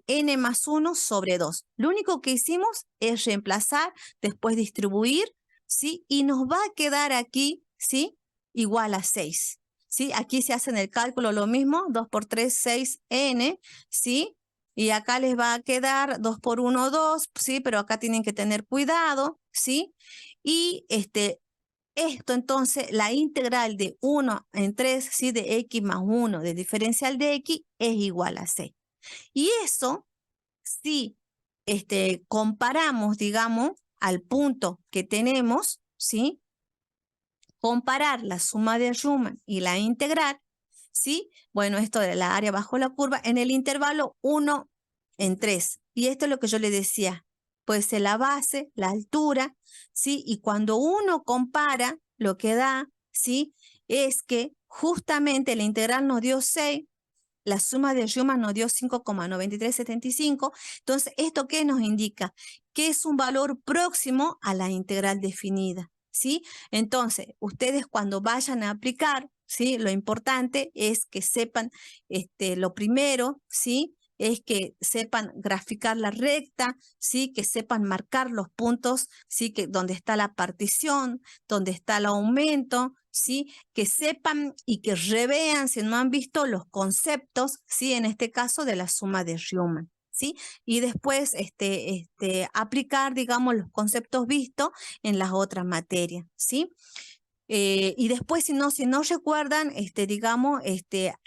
n más 1 sobre 2. Lo único que hicimos es reemplazar, después distribuir, ¿sí? Y nos va a quedar aquí, ¿sí? Igual a 6. ¿Sí? Aquí se hace en el cálculo lo mismo, 2 por 3, 6n, ¿sí? Y acá les va a quedar 2 por 1, 2, ¿sí? Pero acá tienen que tener cuidado, ¿sí? Y esto entonces, la integral de 1 en 3, ¿sí? De x más 1 de diferencial de x es igual a 6. Y eso, si comparamos, digamos, al punto que tenemos, ¿sí? Comparar la suma de Riemann y la integral, ¿sí? Bueno, esto de la área bajo la curva en el intervalo 1 en 3. Y esto es lo que yo le decía. Puede ser la base, la altura, ¿sí? Y cuando uno compara, lo que da, ¿sí? Es que justamente la integral nos dio 6, la suma de Riemann nos dio 5,9375. Entonces, ¿esto qué nos indica? Que es un valor próximo a la integral definida, ¿sí? Entonces, ustedes cuando vayan a aplicar, ¿sí? Lo importante es que sepan, lo primero, ¿sí? Es que sepan graficar la recta, ¿sí? Que sepan marcar los puntos, ¿sí? Que donde está la partición, donde está el aumento, ¿sí? Que sepan y que revean, si no han visto, los conceptos, ¿sí? En este caso de la suma de Riemann, ¿sí? Y después aplicar, digamos, los conceptos vistos en las otras materias, ¿sí? Y después, si no recuerdan, digamos,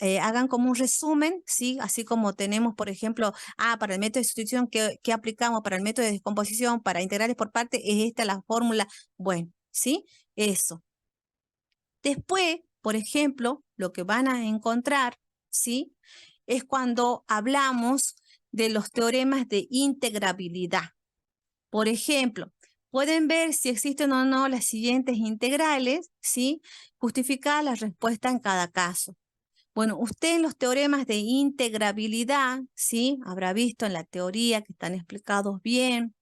hagan como un resumen, ¿sí? Así como tenemos, por ejemplo, para el método de sustitución que aplicamos, para el método de descomposición, para integrales por parte, es esta la fórmula. Bueno, ¿sí? Eso. Después, por ejemplo, lo que van a encontrar, ¿sí? Es cuando hablamos de los teoremas de integrabilidad. Por ejemplo, pueden ver si existen o no las siguientes integrales, ¿sí? Justificar la respuesta en cada caso. Bueno, usted en los teoremas de integrabilidad, ¿sí? Habrá visto en la teoría que están explicados bien,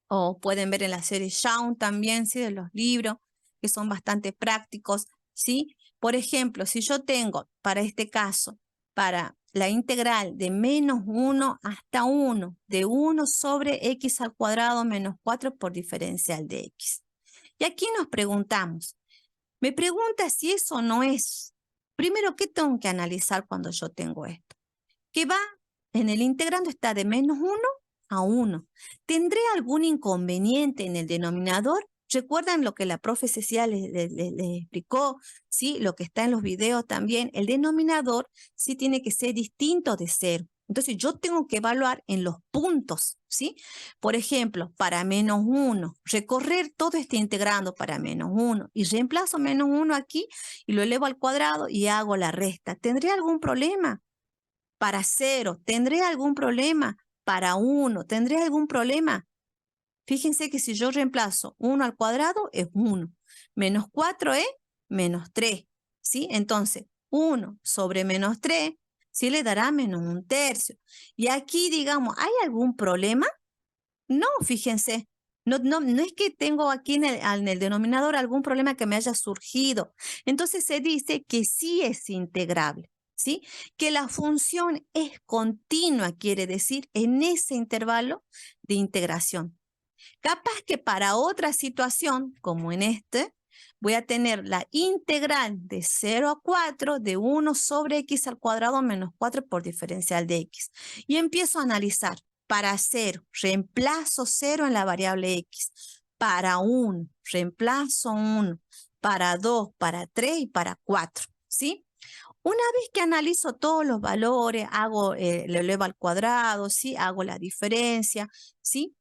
o pueden ver en la serie Young también, ¿sí? De los libros, que son bastante prácticos, ¿sí? Por ejemplo, si yo tengo, para este caso, para la integral de menos 1 hasta 1, de 1 sobre x al cuadrado menos 4 por diferencial de x. Y aquí nos preguntamos, me pregunta si eso no es. Primero, ¿qué tengo que analizar cuando yo tengo esto? Que va, en el integrando está de menos 1 a 1. ¿Tendré algún inconveniente en el denominador? ¿Recuerdan lo que la profe Cecilia les explicó? ¿Sí? Lo que está en los videos también. El denominador sí tiene que ser distinto de 0. Entonces yo tengo que evaluar en los puntos, ¿sí? Por ejemplo, para menos 1, recorrer todo este integrando para menos 1 y reemplazo menos 1 aquí y lo elevo al cuadrado y hago la resta. ¿Tendré algún problema? Para 0, ¿tendré algún problema? Para 1, ¿tendré algún problema? Fíjense que si yo reemplazo 1 al cuadrado es 1. Menos 4 es menos 3. ¿Sí? Entonces, 1 sobre menos 3, ¿sí? Le dará menos 1/3. Y aquí, digamos, ¿hay algún problema? No, fíjense. No es que tengo aquí en el denominador algún problema que me haya surgido. Entonces se dice que sí es integrable, ¿sí? Que la función es continua, quiere decir, en ese intervalo de integración. Capaz que para otra situación, como en este, voy a tener la integral de 0 a 4 de 1 sobre x al cuadrado menos 4 por diferencial de x. Y empiezo a analizar. Para 0, reemplazo 0 en la variable x. Para 1, reemplazo 1. Para 2, para 3 y para 4. ¿Sí? Una vez que analizo todos los valores, hago, lo elevo al cuadrado, ¿sí? Hago la diferencia, ¿sí?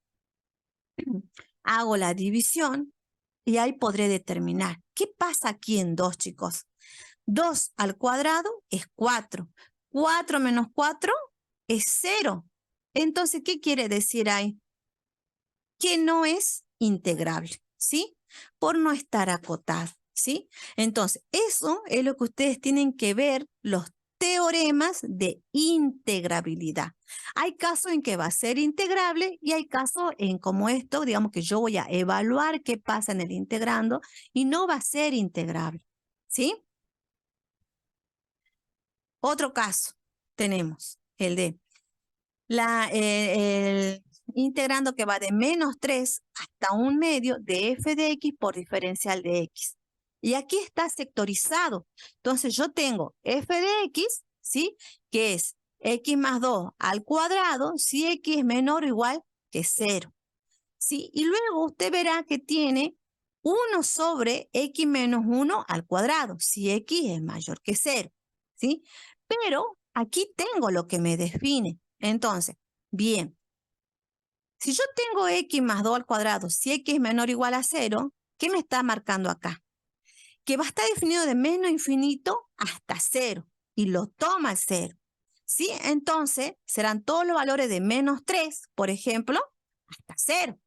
Hago la división y ahí podré determinar. ¿Qué pasa aquí en 2, chicos? 2 al cuadrado es 4. 4 menos 4 es 0. Entonces, ¿qué quiere decir ahí? Que no es integrable, ¿sí? Por no estar acotado, ¿sí? Entonces, eso es lo que ustedes tienen que ver, los teoremas de integrabilidad. Hay casos en que va a ser integrable y hay casos en como esto, digamos que yo voy a evaluar qué pasa en el integrando y no va a ser integrable, ¿sí? Otro caso tenemos el de el integrando que va de menos 3 hasta 1 medio de f de x por diferencial de x. Y aquí está sectorizado. Entonces yo tengo f de x, ¿sí? Que es x más 2 al cuadrado si x es menor o igual que 0. ¿Sí? Y luego usted verá que tiene 1 sobre x menos 1 al cuadrado si x es mayor que 0. ¿Sí? Pero aquí tengo lo que me define. Entonces, bien, si yo tengo x más 2 al cuadrado, si x es menor o igual a 0, ¿qué me está marcando acá? Que va a estar definido de menos infinito hasta 0 y lo toma el 0. ¿Sí? Entonces, serán todos los valores de menos 3, por ejemplo, hasta 0.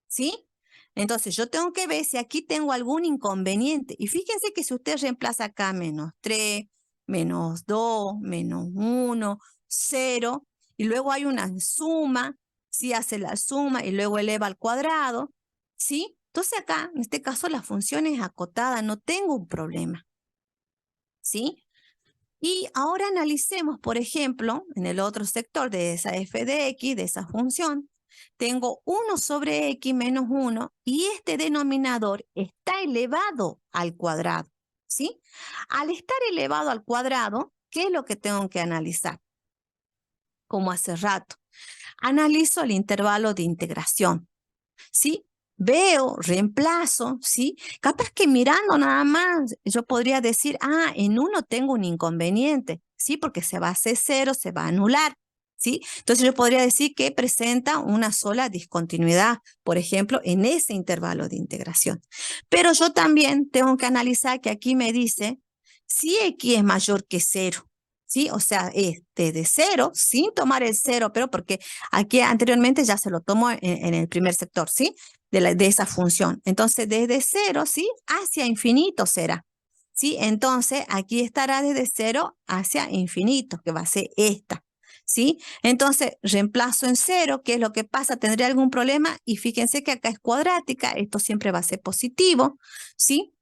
¿Sí? Entonces, yo tengo que ver si aquí tengo algún inconveniente. Y fíjense que si usted reemplaza acá menos 3, menos 2, menos 1, 0, y luego hay una suma, ¿sí? Hace la suma y luego eleva al cuadrado, ¿sí? Entonces acá, en este caso, la función es acotada, no tengo un problema, ¿sí? Y ahora analicemos, por ejemplo, en el otro sector de esa f de x, de esa función, tengo 1 sobre x menos 1 y este denominador está elevado al cuadrado, ¿sí? Al estar elevado al cuadrado, ¿qué es lo que tengo que analizar? Como hace rato, analizo el intervalo de integración, ¿sí? Veo, reemplazo, ¿sí? Capaz que mirando nada más, yo podría decir, en uno tengo un inconveniente, ¿sí? Porque se va a hacer 0, se va a anular, ¿sí? Entonces yo podría decir que presenta una sola discontinuidad, por ejemplo, en ese intervalo de integración. Pero yo también tengo que analizar que aquí me dice si x es mayor que 0. ¿Sí? O sea, de 0, sin tomar el 0, pero porque aquí anteriormente ya se lo tomó en el primer sector, ¿sí? De esa función. Entonces, desde 0, ¿sí? Hacia infinito será, ¿sí? Entonces, aquí estará desde 0 hacia infinito, que va a ser esta, ¿sí? Entonces, reemplazo en 0, ¿qué es lo que pasa? ¿Tendré algún problema? Y fíjense que acá es cuadrática, esto siempre va a ser positivo, ¿sí?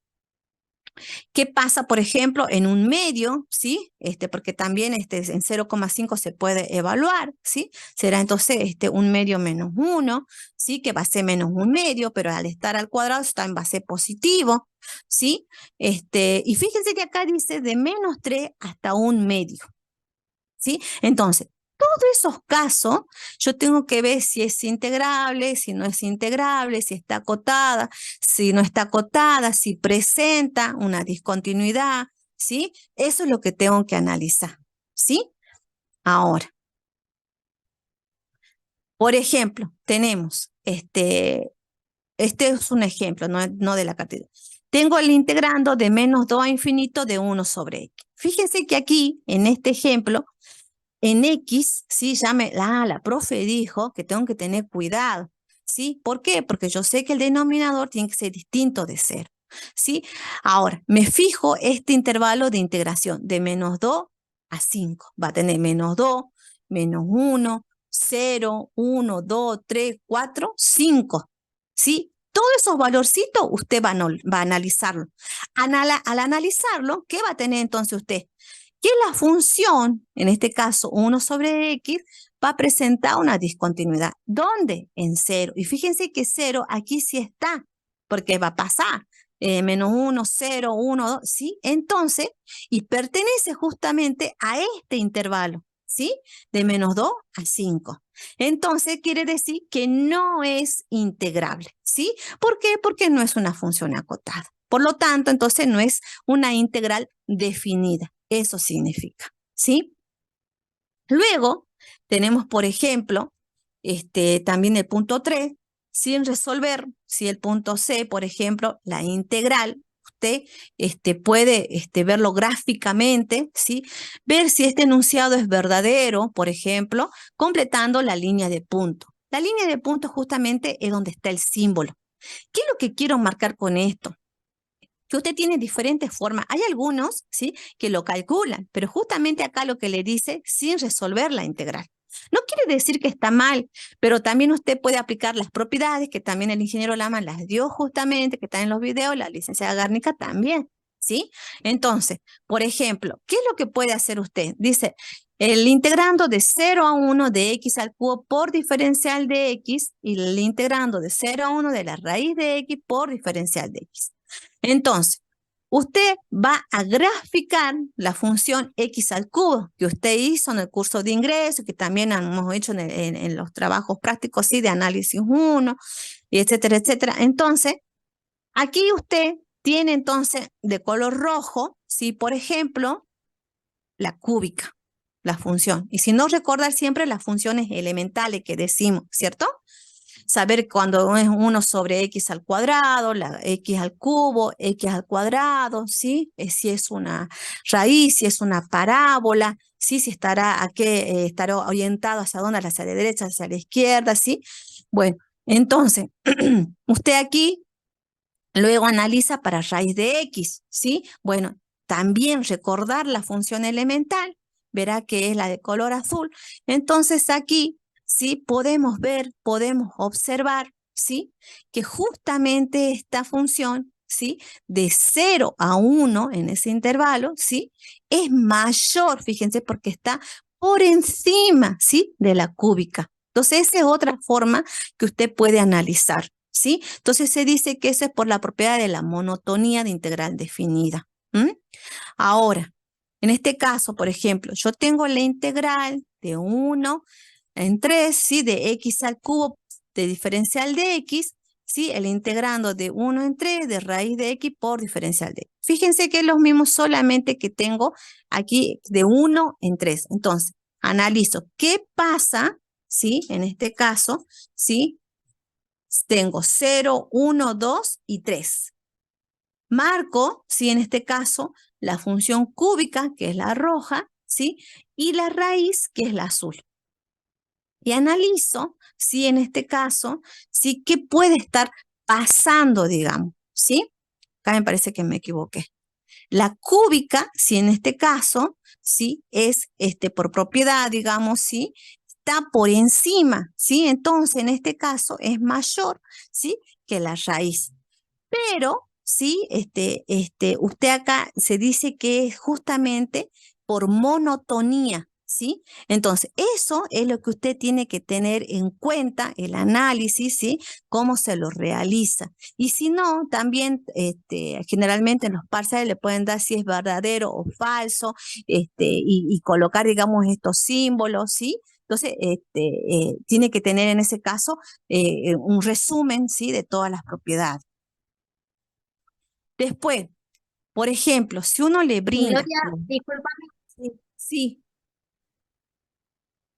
¿Qué pasa, por ejemplo, en un medio? ¿Sí? Porque también en 0,5 se puede evaluar, ¿sí? Será entonces un medio menos 1, ¿sí? Que va a ser menos un medio, pero al estar al cuadrado eso también va a ser positivo, ¿sí? Y fíjense que acá dice de menos 3 hasta un medio, ¿sí? Entonces, todos esos casos, yo tengo que ver si es integrable, si no es integrable, si está acotada, si no está acotada, si presenta una discontinuidad, ¿sí? Eso es lo que tengo que analizar, ¿sí? Ahora, por ejemplo, tenemos, este es un ejemplo, no de la cantidad. Tengo el integrando de menos 2 a infinito de 1 sobre x. Fíjense que aquí, en este ejemplo, en X, ¿sí? La profe dijo que tengo que tener cuidado, ¿sí? ¿Por qué? Porque yo sé que el denominador tiene que ser distinto de 0, ¿sí? Ahora, me fijo este intervalo de integración de menos 2 a 5. Va a tener menos 2, menos 1, 0, 1, 2, 3, 4, 5, ¿sí? Todos esos valorcitos usted va a analizarlo. Al analizarlo, ¿qué va a tener entonces usted? que la función, en este caso 1 sobre x, va a presentar una discontinuidad. ¿Dónde? En 0. Y fíjense que 0 aquí sí está, porque va a pasar. Menos 1, 0, 1, 2, ¿sí? Entonces, y pertenece justamente a este intervalo, ¿sí? De menos 2 a 5. Entonces, quiere decir que no es integrable, ¿sí? ¿Por qué? Porque no es una función acotada. Por lo tanto, entonces no es una integral definida. Eso significa, ¿sí? Luego, tenemos, por ejemplo, también el punto 3, sin resolver, si el punto C, por ejemplo, la integral, usted puede verlo gráficamente, ¿sí? Ver si este enunciado es verdadero, por ejemplo, completando la línea de punto. La línea de punto justamente es donde está el símbolo. ¿Qué es lo que quiero marcar con esto? Que usted tiene diferentes formas. Hay algunos, ¿sí?, que lo calculan, pero justamente acá lo que le dice sin resolver la integral. No quiere decir que está mal, pero también usted puede aplicar las propiedades que también el ingeniero Lama las dio justamente, que están en los videos, la licenciada Gárnica también, ¿sí? Entonces, por ejemplo, ¿qué es lo que puede hacer usted? Dice, el integrando de 0 a 1 de x al cubo por diferencial de x y el integrando de 0 a 1 de la raíz de x por diferencial de x. Entonces, usted va a graficar la función x al cubo que usted hizo en el curso de ingreso, que también hemos hecho en los trabajos prácticos, ¿sí?, de análisis 1, y etcétera, etcétera. Entonces, aquí usted tiene entonces de color rojo, ¿sí?, por ejemplo, la cúbica, la función. Y si no, recordar siempre las funciones elementales que decimos, ¿cierto? Saber cuando es 1 sobre x al cuadrado, la x al cubo, x al cuadrado, ¿sí? Si es una raíz, si es una parábola, ¿sí? Si estará a qué estará orientado, hacia dónde, hacia la derecha, hacia la izquierda, ¿sí? Bueno, entonces, usted aquí luego analiza para raíz de x, ¿sí? Bueno, también recordar la función elemental, verá que es la de color azul. Entonces aquí, ¿sí?, podemos ver, podemos observar, ¿sí?, que justamente esta función, ¿sí?, de 0 a 1 en ese intervalo, ¿sí?, es mayor, fíjense, porque está por encima, ¿sí?, de la cúbica. Entonces esa es otra forma que usted puede analizar, ¿sí? Entonces se dice que eso es por la propiedad de la monotonía de integral definida. Ahora, en este caso, por ejemplo, yo tengo la integral de 1 en 3, ¿sí?, de x al cubo de diferencial de x, ¿sí?, el integrando de 1 en 3 de raíz de x por diferencial de x. Fíjense que es lo mismo, solamente que tengo aquí de 1 en 3. Entonces, analizo qué pasa, ¿sí?, en este caso, ¿sí?, tengo 0, 1, 2 y 3. Marco, ¿sí?, en este caso, la función cúbica, que es la roja, ¿sí?, y la raíz, que es la azul. Y analizo, ¿sí?, en este caso, ¿sí?, qué puede estar pasando, digamos, ¿sí? Acá me parece que me equivoqué. La cúbica, ¿sí?, en este caso, ¿sí?, es por propiedad, digamos, ¿sí?, está por encima, ¿sí? Entonces, en este caso, es mayor, ¿sí?, que la raíz. Pero, ¿sí?, usted acá se dice que es justamente por monotonía, ¿sí? Entonces, eso es lo que usted tiene que tener en cuenta, el análisis, ¿sí?, cómo se lo realiza. Y si no, también generalmente en los parciales le pueden dar si es verdadero o falso, y colocar, digamos, estos símbolos, ¿sí? Entonces, tiene que tener en ese caso un resumen, ¿sí?, de todas las propiedades. Después, por ejemplo, si uno le brinda... Gloria, discúlpame, Sí,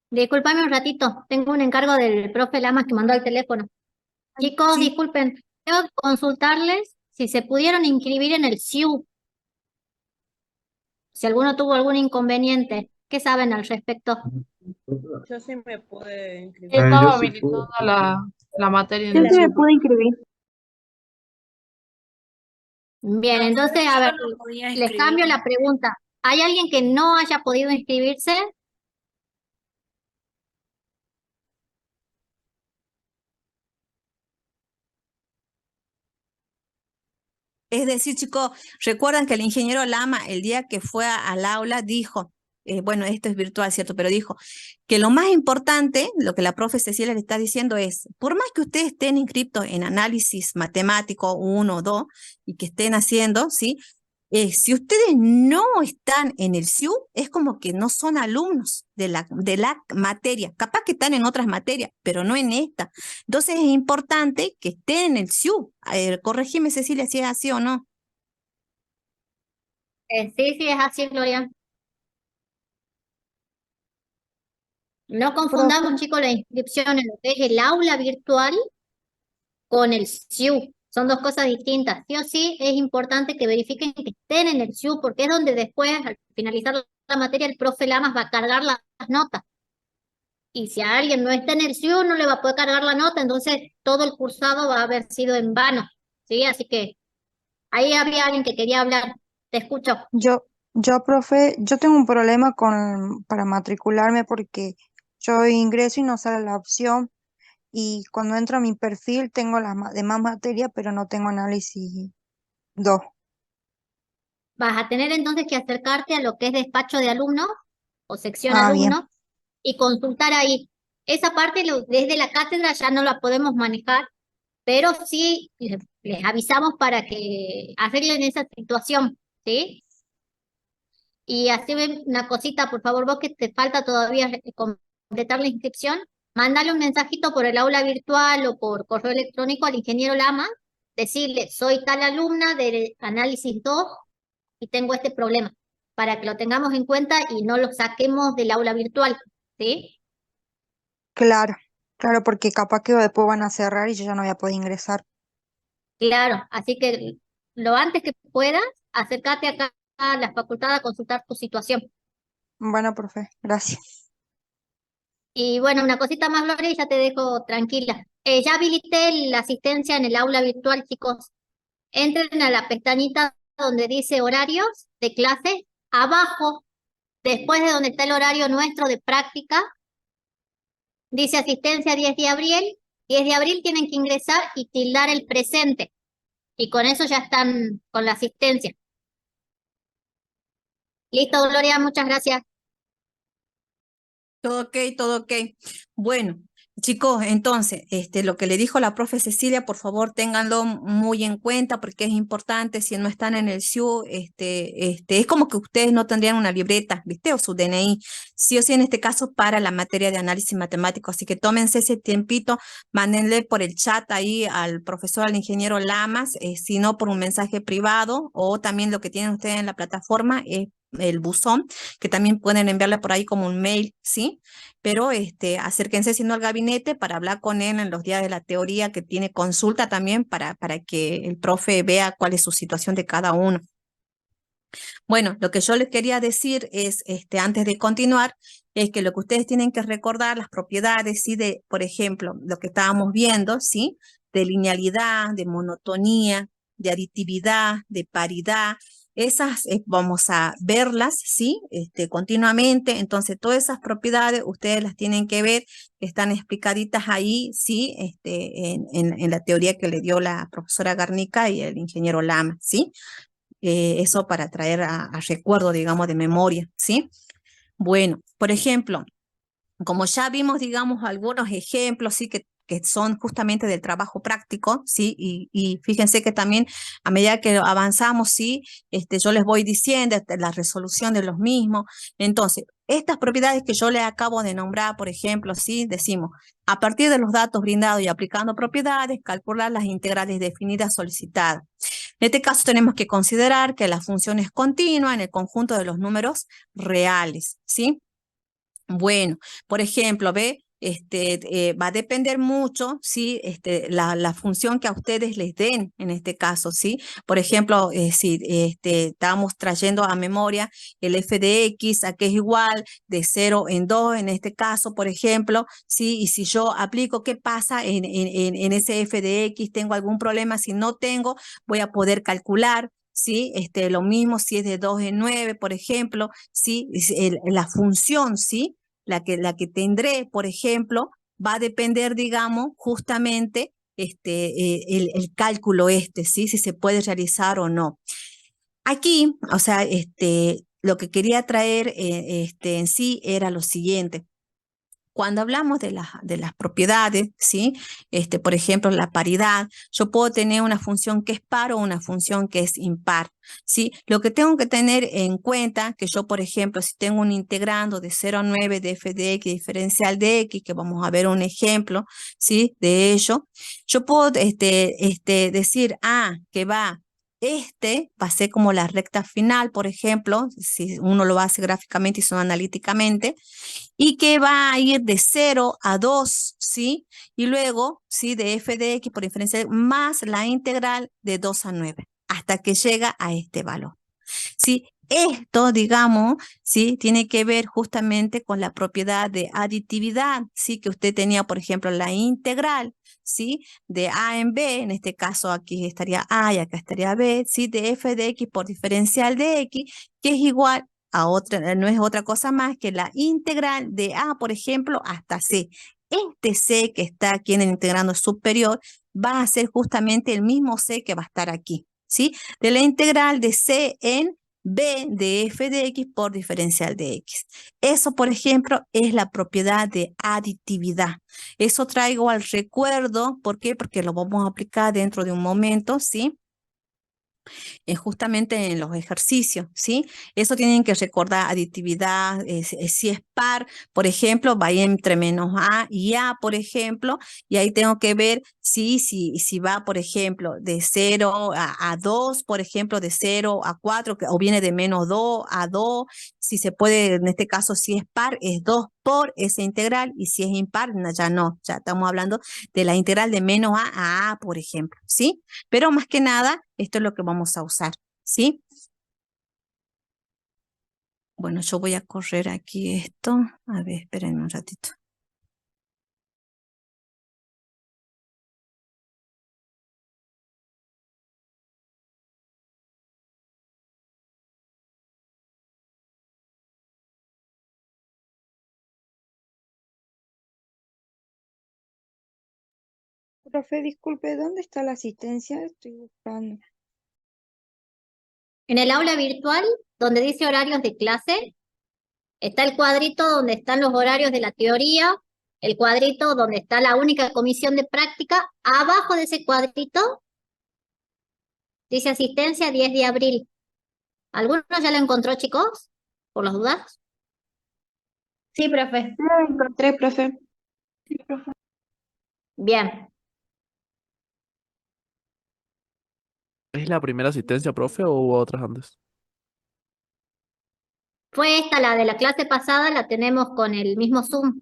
discúlpame un ratito. Tengo un encargo del profe Lamas que mandó al teléfono. Chicos, sí. disculpen. Tengo que consultarles si se pudieron inscribir en el SIU. Si alguno tuvo algún inconveniente. ¿Qué saben al respecto? Yo sí me pude inscribir. Yo Estaba sí habilitada puedo. la materia en Yo el sí me SIU. pude inscribir. Bien, entonces, a ver, les cambio la pregunta. ¿Hay alguien que no haya podido inscribirse? Es decir, chicos, recuerdan que el ingeniero Lama el día que fue al aula dijo, bueno, esto es virtual, ¿cierto? Pero dijo que lo más importante, lo que la profe Cecilia le está diciendo es, por más que ustedes estén inscritos en análisis matemático 1 o 2 y que estén haciendo, ¿sí? Si ustedes no están en el SIU, es como que no son alumnos de la materia. Capaz que están en otras materias, pero no en esta. Entonces es importante que estén en el SIU. Corregime, Cecilia, si es así o no. Sí, es así, Gloria. No confundamos, chicos, la inscripción en lo que es el aula virtual con el SIU. Son dos cosas distintas. Sí o sí es importante que verifiquen que estén en el SIU, porque es donde después, al finalizar la materia, el profe Lamas va a cargar las notas. Y si a alguien no está en el SIU, no le va a poder cargar la nota, entonces todo el cursado va a haber sido en vano. ¿Sí? Así que ahí había alguien que quería hablar. Te escucho. Profe, yo tengo un problema para matricularme porque yo ingreso y no sale la opción y cuando entro a mi perfil tengo las demás materias, pero no tengo análisis 2. Vas a tener entonces que acercarte a lo que es despacho de alumnos o sección Bien. alumnos y consultar ahí. Esa parte desde la cátedra ya no la podemos manejar, pero sí les avisamos para que arreglen esa situación, ¿sí? Y así ven una cosita, por favor, vos que te falta todavía completar la inscripción, mándale un mensajito por el aula virtual o por correo electrónico al ingeniero Lama, decirle, soy tal alumna del análisis 2 y tengo este problema, para que lo tengamos en cuenta y no lo saquemos del aula virtual, ¿sí? Claro, porque capaz que después van a cerrar y yo ya no voy a poder ingresar. Claro, así que lo antes que puedas, acércate acá a la facultad a consultar tu situación. Bueno, profe, gracias. Y bueno, una cosita más, Gloria, y ya te dejo tranquila. Ya habilité la asistencia en el aula virtual, chicos. Entren a la pestañita donde dice horarios de clase, abajo, después de donde está el horario nuestro de práctica, dice asistencia 10 de abril. 10 de abril tienen que ingresar y tildar el presente. Y con eso ya están con la asistencia. Listo, Gloria, muchas gracias. Todo ok, todo ok. Bueno, chicos, entonces, lo que le dijo la profe Cecilia, por favor, ténganlo muy en cuenta porque es importante. Si no están en el SIU, es como que ustedes no tendrían una libreta, ¿viste? O su DNI, sí o sí en este caso para la materia de análisis matemático. Así que tómense ese tiempito, mándenle por el chat ahí al profesor, al ingeniero Lamas, si no por un mensaje privado, o también lo que tienen ustedes en la plataforma es el buzón, que también pueden enviarle por ahí como un mail, ¿sí? Pero acérquense sino al gabinete para hablar con él en los días de la teoría, que tiene consulta también para que el profe vea cuál es su situación de cada uno. Bueno, lo que yo les quería decir es, antes de continuar, es que lo que ustedes tienen que recordar, las propiedades, ¿sí? De, por ejemplo, lo que estábamos viendo, ¿sí? De linealidad, de monotonía, de aditividad, de paridad. Esas vamos a verlas, ¿sí? Continuamente. Entonces, todas esas propiedades ustedes las tienen que ver, están explicaditas ahí, ¿sí? En la teoría que le dio la profesora Garnica y el ingeniero Lama, ¿sí? Eso para traer a recuerdo, digamos, de memoria, ¿sí? Bueno, por ejemplo, como ya vimos, digamos, algunos ejemplos, ¿sí? Que son justamente del trabajo práctico, ¿sí? Y fíjense que también a medida que avanzamos, ¿sí? Yo les voy diciendo la resolución de los mismos. Entonces, estas propiedades que yo les acabo de nombrar, por ejemplo, ¿sí? Decimos, a partir de los datos brindados y aplicando propiedades, calcular las integrales definidas solicitadas. En este caso tenemos que considerar que la función es continua en el conjunto de los números reales, ¿sí? Bueno, por ejemplo, ve, va a depender mucho, ¿sí? La función que a ustedes les den en este caso, ¿sí? Por ejemplo, si estamos trayendo a memoria el f de x, a que es igual de 0 en 2, en este caso, por ejemplo, ¿sí? Y si yo aplico, ¿qué pasa en ese f de x? ¿Tengo algún problema? Si no tengo, voy a poder calcular, ¿sí? Lo mismo si es de 2 en 9, por ejemplo, ¿sí? La función, ¿sí? La que tendré, por ejemplo, va a depender, digamos, justamente el cálculo ¿sí? Si se puede realizar o no. Aquí, o sea, lo que quería traer en sí era lo siguiente. Cuando hablamos de las propiedades, ¿sí? Por ejemplo, la paridad, yo puedo tener una función que es par o una función que es impar, ¿sí? Lo que tengo que tener en cuenta, que yo, por ejemplo, si tengo un integrando de 0 a 9 de f de x diferencial de x, que vamos a ver un ejemplo, ¿sí? De ello, yo puedo decir, que va a ser como la recta final, por ejemplo, si uno lo hace gráficamente y son analíticamente, y que va a ir de 0 a 2, ¿sí? Y luego, ¿sí? De f de x por diferencia más la integral de 2 a 9, hasta que llega a este valor, ¿sí? Esto, digamos, ¿sí? Tiene que ver justamente con la propiedad de aditividad, ¿sí? Que usted tenía, por ejemplo, la integral, ¿sí? De a en b, en este caso aquí estaría a y acá estaría b, ¿sí? De f de x por diferencial de x, que es igual a otra, no es otra cosa más que la integral de a, por ejemplo, hasta c. Este c que está aquí en el integrando superior va a ser justamente el mismo c que va a estar aquí, ¿sí? De la integral de c en b de f de x por diferencial de x. Eso, por ejemplo, es la propiedad de aditividad. Eso traigo al recuerdo, ¿por qué? Porque lo vamos a aplicar dentro de un momento, ¿sí? Justamente en los ejercicios, ¿sí? Eso tienen que recordar aditividad, si es par, por ejemplo, va entre menos a y a, por ejemplo, y ahí tengo que ver si va, por ejemplo, de 0 a 2, por ejemplo, de 0 a 4, o viene de menos 2 a 2, si se puede, en este caso, si es par, es 2 por esa integral, y si es impar, ya no, ya estamos hablando de la integral de menos a, por ejemplo, ¿sí? Pero más que nada, esto es lo que vamos a usar, ¿sí? Bueno, yo voy a correr aquí esto. A ver, espérenme un ratito. Profe, disculpe, ¿dónde está la asistencia? Estoy buscando. En el aula virtual, donde dice horarios de clase, está el cuadrito donde están los horarios de la teoría, el cuadrito donde está la única comisión de práctica. Abajo de ese cuadrito dice asistencia 10 de abril. ¿Alguno ya lo encontró, chicos? ¿Por las dudas? Sí, profe. Lo encontré, profe. Bien. ¿Es la primera asistencia, profe, o hubo otras antes? Fue esta la de la clase pasada, la tenemos con el mismo Zoom,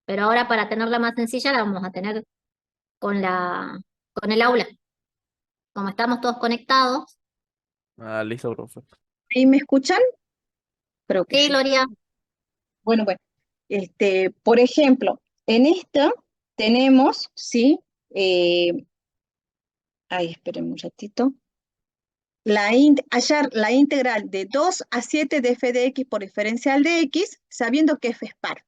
pero ahora para tenerla más sencilla la vamos a tener con el aula. Como estamos todos conectados. Ah, listo, profe. ¿Y me escuchan? Creo que Sí, sí. Gloria. Bueno, por ejemplo, en esta tenemos, ¿sí? Esperen un ratito. Hallar la integral de 2 a 7 de f de x por diferencial de x, sabiendo que f es par.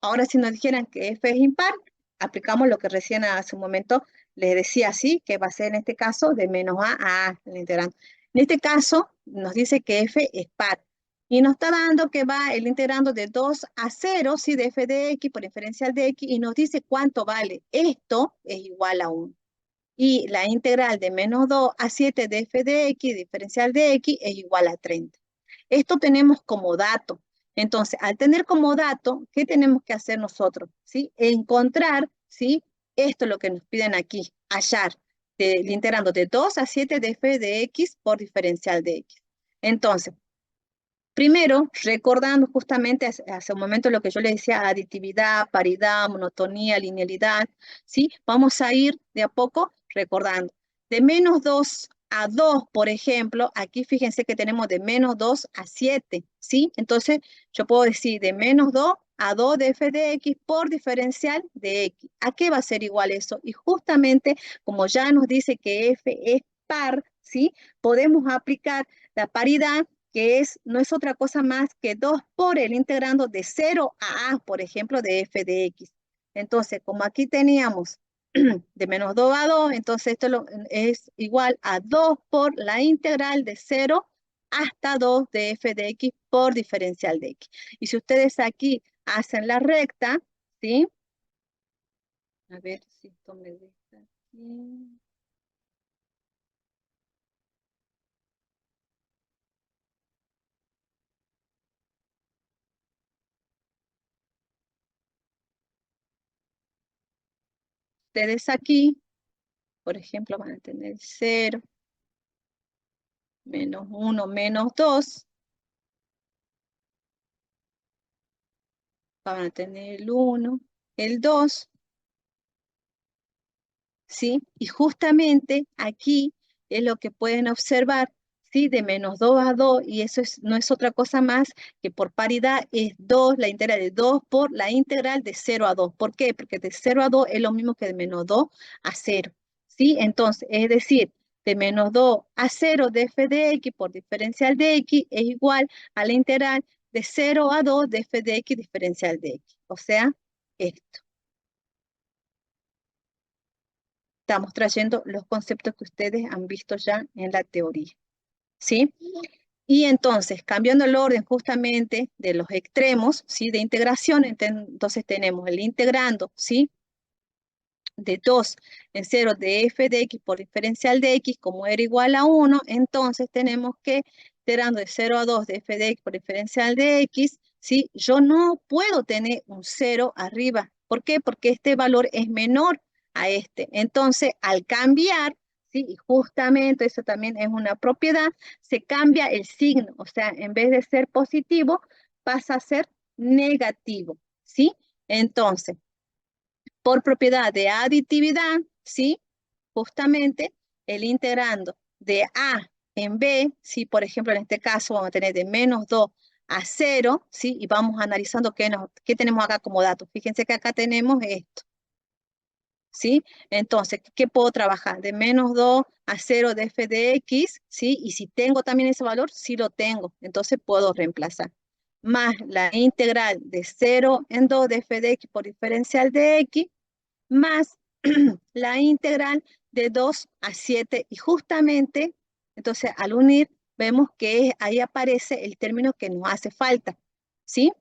Ahora, si nos dijeran que f es impar, aplicamos lo que recién hace un momento les decía, así, que va a ser en este caso de menos a el integrando. En este caso, nos dice que f es par. Y nos está dando que va el integrando de 2 a 0, ¿sí? De f de x por diferencial de x, y nos dice cuánto vale. Esto es igual a 1. Y la integral de menos 2 a 7 de f de x, diferencial de x, es igual a 30. Esto tenemos como dato. Entonces, al tener como dato, ¿qué tenemos que hacer nosotros? ¿Sí? Encontrar, ¿sí? Esto es lo que nos piden aquí, hallar, integrando de 2 a 7 de f de x por diferencial de x. Entonces, primero, recordando justamente hace un momento lo que yo les decía, aditividad, paridad, monotonía, linealidad, ¿sí? Vamos a ir de a poco recordando. De menos 2 a 2, por ejemplo, aquí fíjense que tenemos de menos 2 a 7, ¿sí? Entonces, yo puedo decir de menos 2 a 2 de f de x por diferencial de x. ¿A qué va a ser igual eso? Y justamente, como ya nos dice que f es par, ¿sí? Podemos aplicar la paridad, que no es otra cosa más que 2 por el integrando de 0 a a, por ejemplo, de f de x. Entonces, como aquí teníamos de menos 2 a 2, entonces esto es igual a 2 por la integral de 0 hasta 2 de f de x por diferencial de x. Y si ustedes aquí hacen la recta, ¿sí? A ver si esto me deja aquí. Ustedes aquí, por ejemplo, van a tener 0, menos 1, menos 2. Van a tener el 1, el 2. ¿Sí? Y justamente aquí es lo que pueden observar, ¿sí? De menos 2 a 2, y eso no es otra cosa más que por paridad es 2, la integral de 2 por la integral de 0 a 2. ¿Por qué? Porque de 0 a 2 es lo mismo que de menos 2 a 0. ¿Sí? Entonces, es decir, de menos 2 a 0 de f de x por diferencial de x es igual a la integral de 0 a 2 de f de x diferencial de x. O sea, esto. Estamos trayendo los conceptos que ustedes han visto ya en la teoría, ¿sí? Y entonces, cambiando el orden justamente de los extremos, ¿sí? De integración, entonces tenemos el integrando, ¿sí? De 2 en 0 de f de x por diferencial de x, como era igual a 1, entonces tenemos que, integrando de 0 a 2 de f de x por diferencial de x, ¿sí? Yo no puedo tener un 0 arriba. ¿Por qué? Porque este valor es menor a este. Entonces, al cambiar, ¿sí? Y justamente eso también es una propiedad, se cambia el signo. O sea, en vez de ser positivo, pasa a ser negativo, ¿sí? Entonces, por propiedad de aditividad, ¿sí? Justamente el integrando de A en B, ¿sí? Por ejemplo, en este caso vamos a tener de menos 2 a 0, ¿sí? Y vamos analizando qué tenemos acá como datos. Fíjense que acá tenemos esto, ¿sí? Entonces, ¿qué puedo trabajar? De menos 2 a 0 de f de x, ¿sí? Y si tengo también ese valor, sí lo tengo. Entonces puedo reemplazar. Más la integral de 0 en 2 de f de x por diferencial de x, más la integral de 2 a 7. Y justamente, entonces, al unir, vemos que ahí aparece el término que nos hace falta, ¿sí?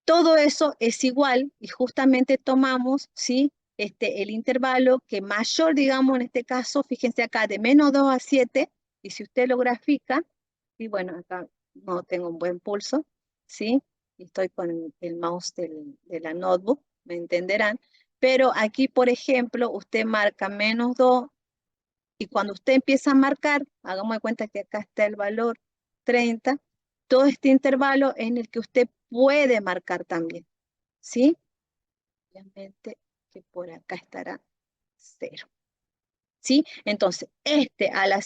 Todo eso es igual y justamente tomamos, ¿sí? El intervalo que mayor, digamos, en este caso, fíjense acá, de menos 2 a 7, y si usted lo grafica, y bueno, acá no tengo un buen pulso, ¿sí? Estoy con el mouse de la notebook, me entenderán, pero aquí, por ejemplo, usted marca menos 2, y cuando usted empieza a marcar, hagamos de cuenta que acá está el valor 30, todo este intervalo en el que usted puede marcar también, ¿sí? Obviamente que por acá estará 0. ¿Sí? Entonces, al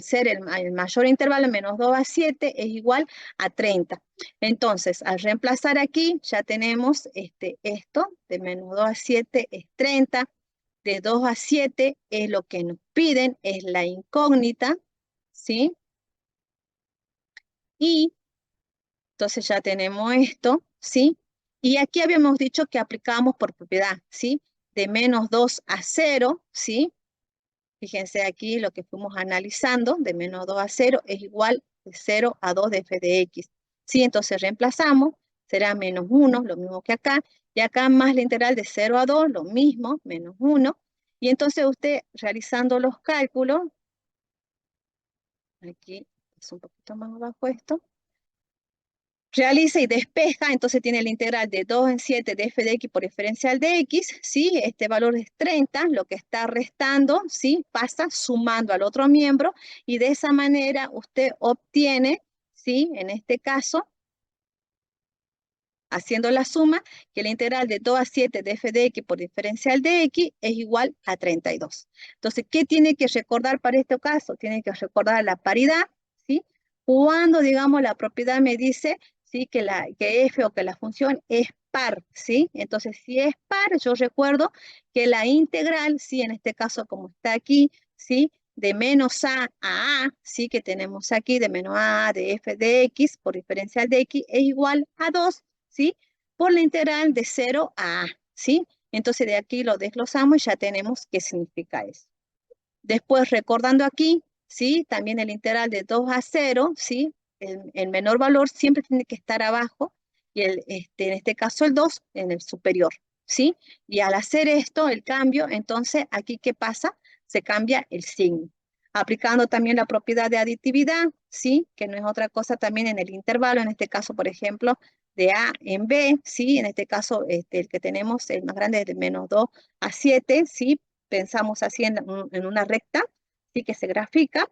ser el mayor intervalo, menos 2 a 7, es igual a 30. Entonces, al reemplazar aquí, ya tenemos esto, de menos 2 a 7 es 30, de 2 a 7 es lo que nos piden, es la incógnita, ¿sí? Y entonces ya tenemos esto, ¿sí? Y aquí habíamos dicho que aplicábamos por propiedad, ¿sí? De menos 2 a 0, ¿sí? Fíjense aquí lo que fuimos analizando, de menos 2 a 0 es igual de 0 a 2 de f de x. ¿Sí? Entonces reemplazamos, será menos 1, lo mismo que acá, y acá más la integral de 0 a 2, lo mismo, menos 1. Y entonces usted, realizando los cálculos, aquí es un poquito más abajo esto, realiza y despeja, entonces tiene la integral de 2 en 7 de f de x por diferencial de x, ¿sí? Este valor es 30, lo que está restando, ¿sí? Pasa sumando al otro miembro, y de esa manera usted obtiene, ¿sí? En este caso, haciendo la suma, que la integral de 2 a 7 de f de x por diferencial de x es igual a 32. Entonces, ¿qué tiene que recordar para este caso? Tiene que recordar la paridad, ¿sí? Cuando, digamos, la propiedad me dice, ¿sí? Que f o que la función es par, ¿sí? Entonces, si es par, yo recuerdo que la integral, ¿sí? En este caso, como está aquí, ¿sí? De menos a a, ¿sí? Que tenemos aquí, de menos a de f de x por diferencial de x es igual a 2, ¿sí? Por la integral de 0 a a, ¿sí? Entonces de aquí lo desglosamos y ya tenemos qué significa eso. Después recordando aquí, ¿sí? También el integral de 2 a 0, ¿sí? El menor valor siempre tiene que estar abajo y en este caso el 2 en el superior, ¿sí? Y al hacer esto, el cambio, entonces aquí ¿qué pasa? Se cambia el signo. Aplicando también la propiedad de aditividad, ¿sí? Que no es otra cosa también en el intervalo, en este caso, por ejemplo, de A en B, ¿sí? En este caso, el que tenemos, el más grande es de menos 2 a 7, ¿sí? Pensamos así en una recta, ¿sí? Que se grafica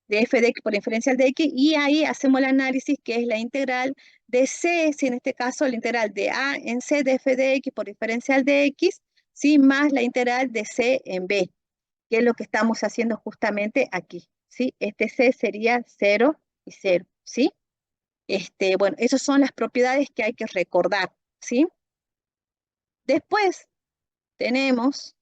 de f de x por diferencial de x, y ahí hacemos el análisis que es la integral de c, ¿sí? En este caso la integral de a en c de f de x por diferencial de x, ¿sí? Más la integral de c en b, que es lo que estamos haciendo justamente aquí, ¿sí? Este c sería 0 y 0, ¿sí? Bueno, esas son las propiedades que hay que recordar, ¿sí? Después tenemos,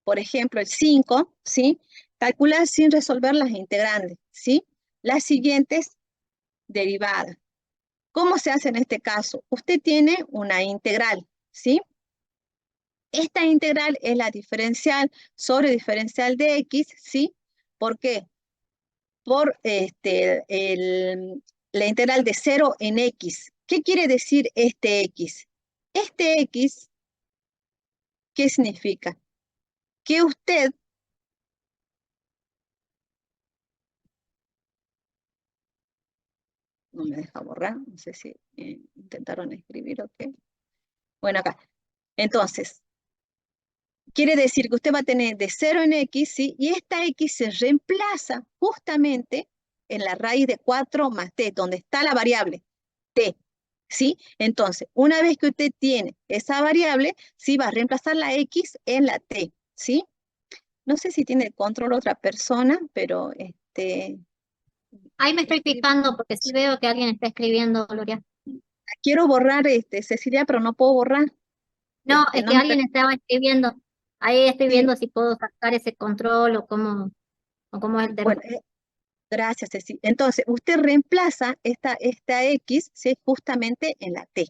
por ejemplo, el 5, ¿sí? Calcular sin resolver las integrandes, ¿sí? Las siguientes derivadas. ¿Cómo se hace en este caso? Usted tiene una integral, ¿sí? Esta integral es la diferencial sobre diferencial de x, ¿sí? ¿Por qué? Por la integral de 0 en x. ¿Qué quiere decir este x? Este x, ¿qué significa? Que usted no me deja borrar, no sé si intentaron escribir o qué. Bueno, acá. Entonces, quiere decir que usted va a tener de 0 en x, ¿sí? Y esta x se reemplaza justamente en la raíz de 4 más t, donde está la variable t, ¿sí? Entonces, una vez que usted tiene esa variable, sí va a reemplazar la x en la t, ¿sí? No sé si tiene el control otra persona, pero Ahí me estoy fijando porque sí veo que alguien está escribiendo, Gloria. quiero borrar, Cecilia, pero no puedo borrar. No, es no que me alguien estaba escribiendo. Ahí estoy Sí. viendo si puedo sacar ese control o cómo es el tema. Bueno, gracias, Ceci. Entonces, usted reemplaza esta X, ¿sí? Justamente en la T.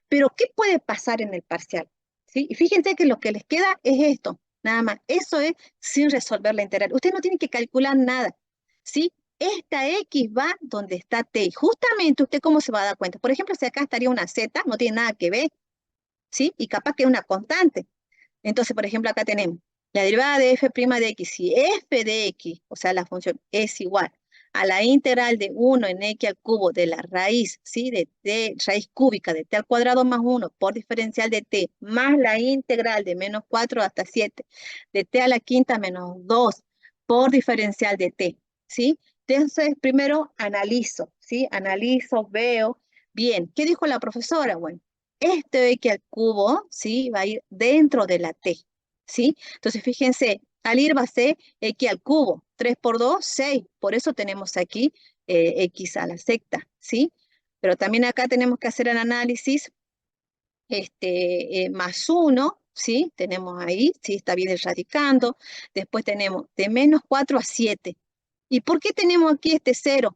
Pero, ¿qué puede pasar en el parcial? ¿Sí? Y fíjense que lo que les queda es esto, nada más. Eso es sin resolver la integral. Usted no tiene que calcular nada, ¿sí? Esta X va donde está T. Y justamente, ¿usted cómo se va a dar cuenta? Por ejemplo, si acá estaría una Z, no tiene nada que ver, ¿sí? Y capaz que es una constante. Entonces, por ejemplo, acá tenemos la derivada de f' de x. Si f de x, o sea, la función es igual a la integral de 1 en x al cubo de la raíz, ¿sí? De t, raíz cúbica de t al cuadrado más 1 por diferencial de t, más la integral de menos 4 hasta 7 de t a la quinta menos 2 por diferencial de t, ¿sí? Entonces, primero analizo, ¿sí? Analizo, veo. Bien, ¿qué dijo la profesora? Bueno, este x al cubo, ¿sí? Va a ir dentro de la t, ¿sí? Entonces, fíjense, al ir va a ser x al cubo, 3 por 2, 6, por eso tenemos aquí x a la sexta, ¿sí? Pero también acá tenemos que hacer el análisis más 1, ¿sí? Tenemos ahí, ¿sí? Está bien radicando. Después tenemos de menos 4 a 7. ¿Y por qué tenemos aquí este 0?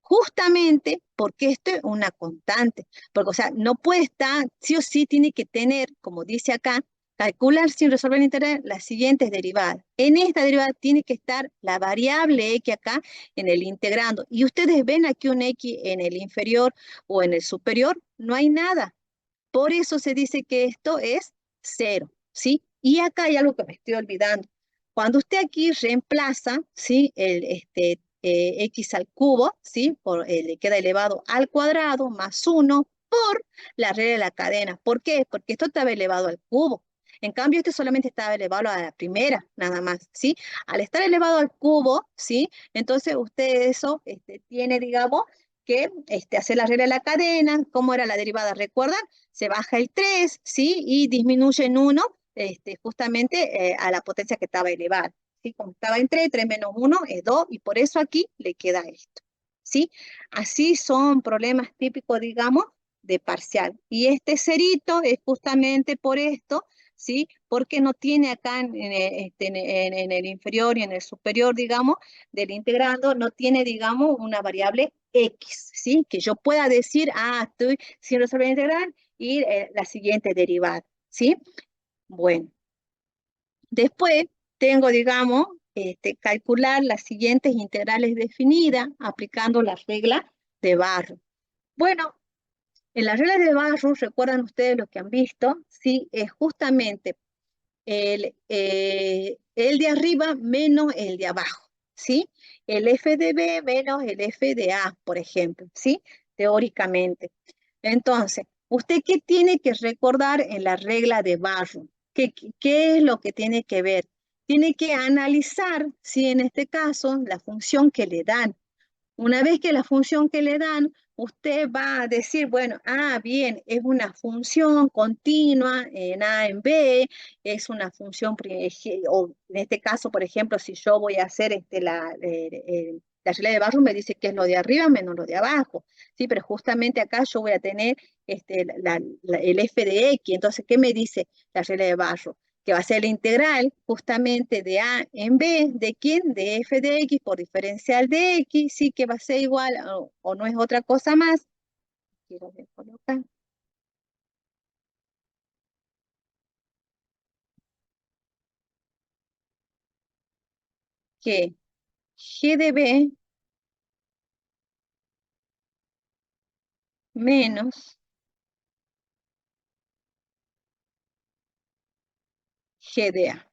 Justamente porque esto es una constante. Porque, o sea, no puede estar, sí o sí tiene que tener, como dice acá, calcular sin resolver el integral las siguientes derivadas. En esta derivada tiene que estar la variable x acá en el integrando. Y ustedes ven aquí un x en el inferior o en el superior, no hay nada. Por eso se dice que esto es 0, ¿sí? Y acá hay algo que me estoy olvidando. Cuando usted aquí reemplaza, ¿sí? X al cubo, ¿sí? Le queda elevado al cuadrado más 1 por la regla de la cadena. ¿Por qué? Porque esto estaba elevado al cubo. En cambio, este solamente estaba elevado a la primera, nada más, ¿sí? Al estar elevado al cubo, ¿sí? Entonces usted eso tiene, digamos, que hacer la regla de la cadena. ¿Cómo era la derivada? ¿Recuerdan? Se baja el 3, ¿sí? Y disminuye en 1, justamente a la potencia que estaba elevada, ¿sí? Como estaba en 3, 3 menos 1 es 2, y por eso aquí le queda esto, ¿sí? Así son problemas típicos, digamos, de parcial. Y este cerito es justamente por esto, ¿sí? Porque no tiene acá en el inferior y en el superior, digamos, del integrando, no tiene, digamos, una variable x, ¿sí? Que yo pueda decir, estoy sin resolver la integral, y la siguiente derivada, ¿sí? Bueno, después tengo, digamos, calcular las siguientes integrales definidas aplicando la regla de Barrow. Bueno, en la regla de Barrow, recuerdan ustedes lo que han visto, sí, es justamente el de arriba menos el de abajo, ¿sí? El f de b menos el f de a, por ejemplo, ¿sí? Teóricamente. Entonces, ¿usted qué tiene que recordar en la regla de Barrow? ¿Qué es lo que tiene que ver? Tiene que analizar, si en este caso, la función que le dan. Una vez que la función que le dan, usted va a decir, bueno, bien, es una función continua en A en B, es una función, o en este caso, por ejemplo, si yo voy a hacer la regla de Barrow, me dice que es lo de arriba menos lo de abajo, ¿sí? Pero justamente acá yo voy a tener el f de x, entonces, ¿qué me dice la regla de Barrow? Que va a ser la integral justamente de A en B, ¿de quién? De f de x por diferencial de x, sí que va a ser igual o no es otra cosa más. Quiero ver, colocar. Que g de b menos g de a.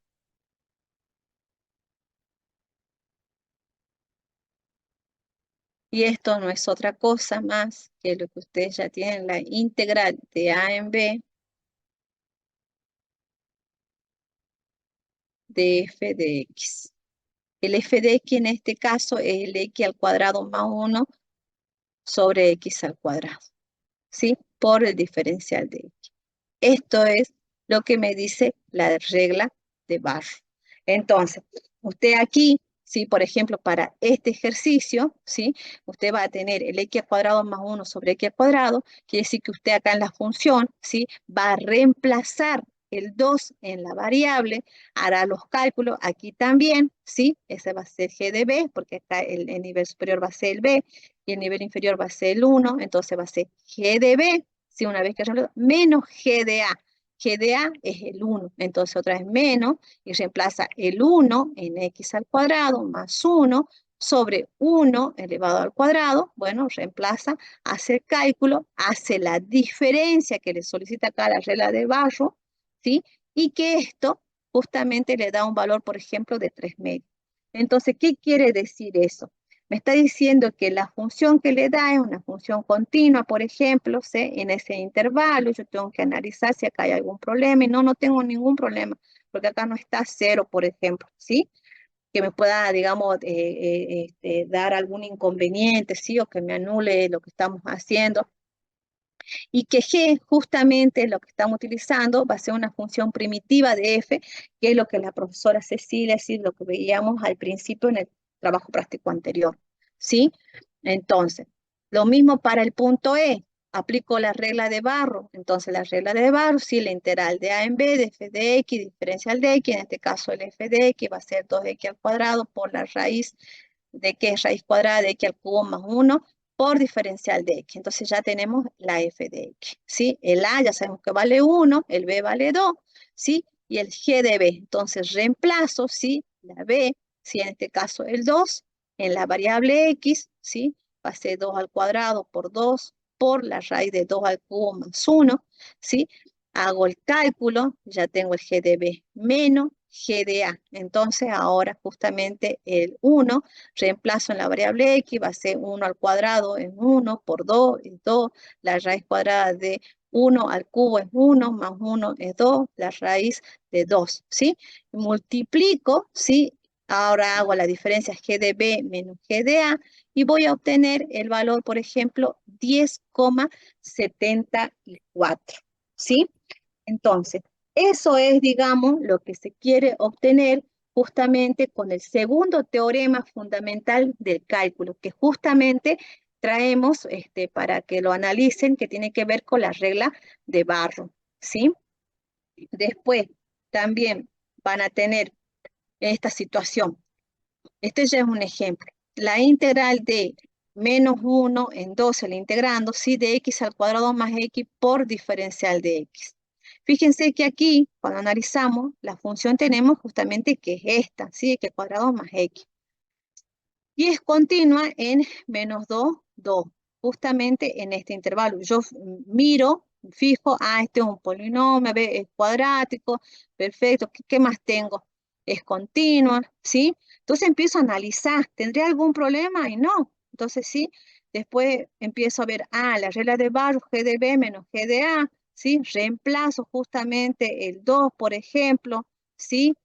Y esto no es otra cosa más que lo que ustedes ya tienen, la integral de A en B de f de x. El f de x en este caso es el x al cuadrado más 1 sobre x al cuadrado, ¿sí? Por el diferencial de x. Esto es lo que me dice la regla de Barrow. Entonces, usted aquí, ¿sí? Por ejemplo, para este ejercicio, ¿sí? Usted va a tener el x al cuadrado más 1 sobre x al cuadrado, quiere decir que usted acá en la función, ¿sí? Va a reemplazar el 2 en la variable, hará los cálculos aquí también, ¿sí? Ese va a ser g de b, porque acá el nivel superior va a ser el b, y el nivel inferior va a ser el 1, entonces va a ser g de b, ¿sí? Una vez que menos g de a. G de a es el 1, entonces otra vez menos, y reemplaza el 1 en x al cuadrado más 1 sobre 1 elevado al cuadrado, bueno, reemplaza, hace el cálculo, hace la diferencia que le solicita acá la regla de Barrow, ¿sí? Y que esto justamente le da un valor, por ejemplo, de 3 medios. Entonces, ¿qué quiere decir eso? Me está diciendo que la función que le da es una función continua, por ejemplo, ¿sí? En ese intervalo yo tengo que analizar si acá hay algún problema y no tengo ningún problema, porque acá no está 0, por ejemplo, ¿sí? Que me pueda, digamos, dar algún inconveniente, ¿sí? O que me anule lo que estamos haciendo. Y que G, justamente lo que estamos utilizando, va a ser una función primitiva de F, que es lo que la profesora Cecilia, sí, lo que veíamos al principio en el trabajo práctico anterior, ¿sí? Entonces, lo mismo para el punto E, aplico la regla de Barrow, entonces la regla de Barrow, sí, la integral de A en B, de f de x, diferencial de x, en este caso el f de x va a ser 2x al cuadrado por la raíz de que es raíz cuadrada de x al cubo más 1, por diferencial de x. Entonces ya tenemos la f de x, ¿sí? El a ya sabemos que vale 1, el b vale 2, ¿sí? Y el g de b. Entonces reemplazo, ¿sí? La b, ¿sí? En este caso el 2, en la variable x, ¿sí? Va a ser 2 al cuadrado por 2 por la raíz de 2 al cubo más 1, ¿sí? Hago el cálculo, ya tengo el g de b menos g de a. Entonces ahora justamente el 1 reemplazo en la variable x, va a ser 1 al cuadrado es 1 por 2 es 2, la raíz cuadrada de 1 al cubo es 1, más 1 es 2, la raíz de 2, ¿sí? Multiplico, ¿sí? Ahora hago la diferencia g de b menos g de a y voy a obtener el valor, por ejemplo, 10,74, ¿sí? Entonces, eso es, digamos, lo que se quiere obtener justamente con el segundo teorema fundamental del cálculo, que justamente traemos para que lo analicen, que tiene que ver con la regla de Barrow, ¿sí? Después, también van a tener esta situación. Este ya es un ejemplo. La integral de menos 1 en 2 el integrando, ¿sí? De x al cuadrado más x por diferencial de x. Fíjense que aquí, cuando analizamos, la función tenemos justamente que es esta, ¿sí? X al cuadrado más x. Y es continua en menos 2, 2, justamente en este intervalo. Yo miro, fijo, este es un polinomio, es cuadrático, perfecto, ¿qué más tengo? Es continua, ¿sí? Entonces empiezo a analizar, ¿tendría algún problema? Y no. Entonces, sí, después empiezo a ver, la regla de Barrow, G de B menos G de A, ¿sí? Reemplazo justamente el 2, por ejemplo, ¿sí?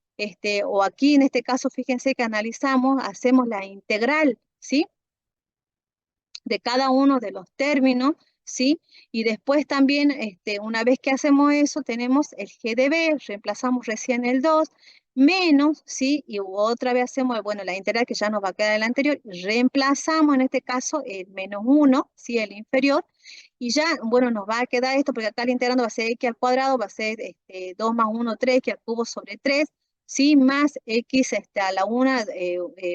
O aquí en este caso, fíjense que analizamos, hacemos la integral, ¿sí? De cada uno de los términos, ¿sí? Y después también, una vez que hacemos eso, tenemos el G de B, reemplazamos recién el 2, menos, ¿sí? Y otra vez hacemos, bueno, la integral que ya nos va a quedar el anterior, reemplazamos en este caso el menos 1, ¿sí? El inferior, y ya, bueno, nos va a quedar esto, porque acá el integrando va a ser x al cuadrado, va a ser 2 más 1, 3, que al cubo sobre 3, ¿sí? Más x a la 1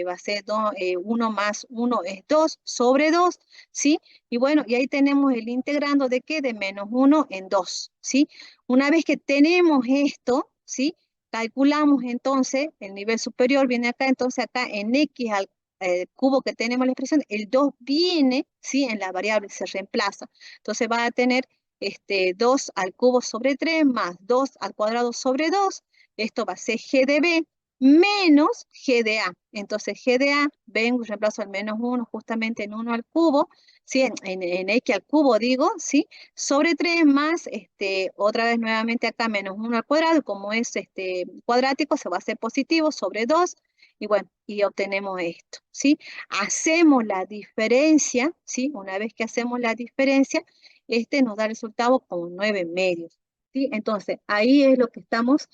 va a ser 1 más 1 es 2 sobre 2, ¿sí? Y bueno, y ahí tenemos el integrando de qué? De menos 1 en 2, ¿sí? Una vez que tenemos esto, ¿sí? Calculamos entonces, el nivel superior viene acá, entonces acá en x al cubo que tenemos la expresión, el 2 viene, ¿sí? En la variable se reemplaza. Entonces va a tener 2 al cubo sobre 3 más 2 al cuadrado sobre 2. Esto va a ser G de B menos G de A. Entonces G de A, vengo, reemplazo el menos 1 justamente en 1 al cubo, ¿sí? En X al cubo digo, ¿sí? Sobre 3 más, otra vez nuevamente acá menos 1 al cuadrado, y como es cuadrático, se va a hacer positivo sobre 2, y bueno, y obtenemos esto, ¿sí? Hacemos la diferencia, ¿sí? Una vez que hacemos la diferencia, nos da el resultado como 9 medios. ¿Sí? Entonces, ahí es lo que estamos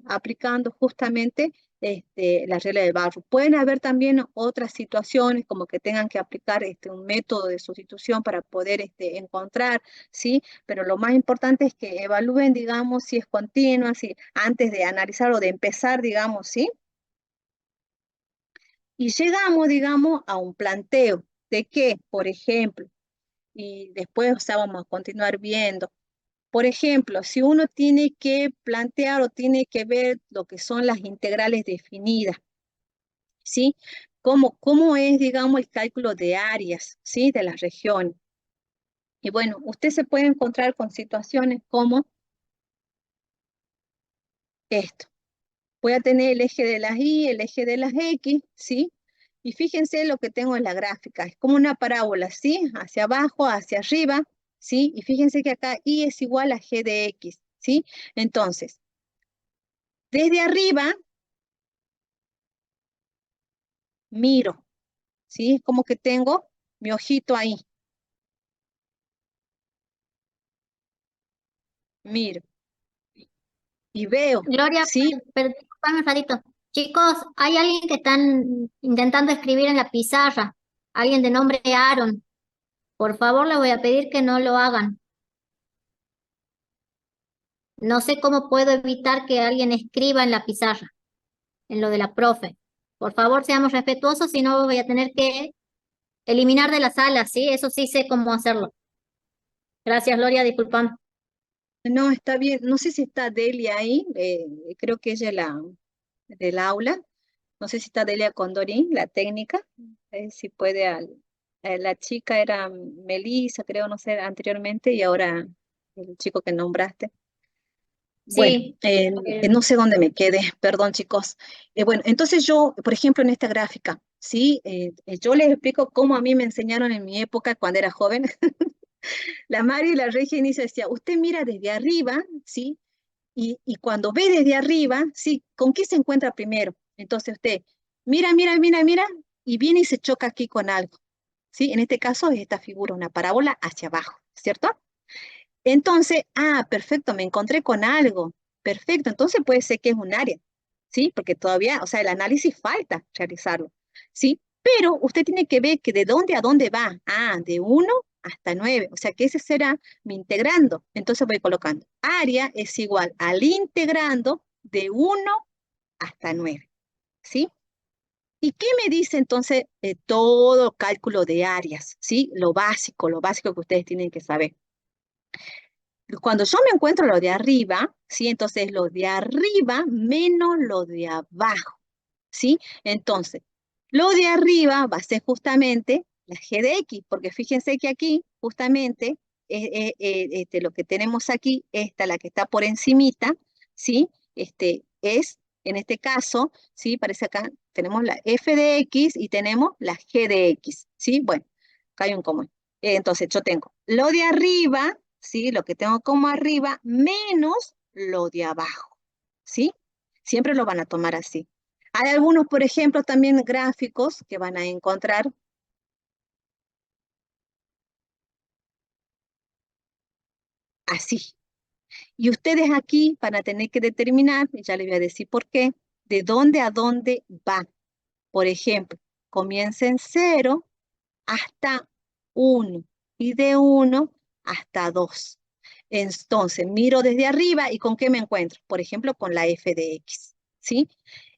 aplicando justamente la regla de Barrow. Pueden haber también otras situaciones como que tengan que aplicar un método de sustitución para poder encontrar, ¿sí? Pero lo más importante es que evalúen, digamos, si es continua, si antes de analizar o de empezar, digamos, ¿sí? Y llegamos, digamos, a un planteo de que, por ejemplo, y después, o sea, vamos a continuar viendo. Por ejemplo, si uno tiene que plantear o tiene que ver lo que son las integrales definidas, ¿sí? ¿Cómo es, digamos, el cálculo de áreas, ¿sí? De las regiones. Y bueno, usted se puede encontrar con situaciones como esto. Voy a tener el eje de las Y, el eje de las X, ¿sí? Y fíjense lo que tengo en la gráfica. Es como una parábola, ¿sí? Hacia abajo, hacia arriba, ¿sí? Y fíjense que acá Y es igual a G de X, ¿sí? Entonces, desde arriba, miro, ¿sí? Es como que tengo mi ojito ahí. Miro. Y veo, Gloria, ¿sí? disculpame un ratito. Chicos, hay alguien que están intentando escribir en la pizarra. Alguien de nombre Aaron. Por favor, les voy a pedir que no lo hagan. No sé cómo puedo evitar que alguien escriba en la pizarra, en lo de la profe. Por favor, seamos respetuosos, si no voy a tener que eliminar de la sala, ¿sí? Eso sí sé cómo hacerlo. Gracias, Gloria, disculpame. No, está bien. No sé si está Delia ahí. Creo que ella es del aula. No sé si está Delia Condorín, la técnica. Si puede. La chica era Melissa, creo, no sé, anteriormente, y ahora el chico que nombraste. Bueno, Sí, no sé dónde me quedé, perdón chicos. Bueno, entonces yo, por ejemplo, en esta gráfica, ¿sí? Yo les explico cómo a mí me enseñaron en mi época cuando era joven. La Mari y la Regia Inicia decía, usted mira desde arriba, ¿sí? Y cuando ve desde arriba, ¿sí? ¿Con qué se encuentra primero? Entonces usted mira, mira, mira, mira, y viene y se choca aquí con algo, ¿sí? En este caso es esta figura, una parábola hacia abajo, ¿cierto? Entonces, perfecto, me encontré con algo. Perfecto, entonces puede ser que es un área, ¿sí? Porque todavía, o sea, el análisis falta realizarlo, ¿sí? Pero usted tiene que ver que de dónde a dónde va. De 1 hasta 9, o sea que ese será mi integrando. Entonces voy colocando, área es igual al integrando de 1 hasta 9, ¿sí? ¿Y qué me dice entonces todo cálculo de áreas? ¿Sí? Lo básico que ustedes tienen que saber. Cuando yo me encuentro lo de arriba, ¿sí? Entonces lo de arriba menos lo de abajo, ¿sí? Entonces, lo de arriba va a ser justamente la g de x, porque fíjense que aquí justamente lo que tenemos aquí, la que está por encimita, ¿sí? Es, en este caso, ¿sí? Parece acá, tenemos la f de x y tenemos la g de x, ¿sí? Bueno, acá hay un común. Entonces yo tengo lo de arriba, ¿sí? Lo que tengo como arriba menos lo de abajo, ¿sí? Siempre lo van a tomar así. Hay algunos, por ejemplo, también gráficos que van a encontrar así. Y ustedes aquí van a tener que determinar, y ya les voy a decir por qué, de dónde a dónde va. Por ejemplo, comienza en 0 hasta 1 y de 1 hasta 2. Entonces, miro desde arriba y ¿con qué me encuentro? Por ejemplo, con la f de x, ¿sí?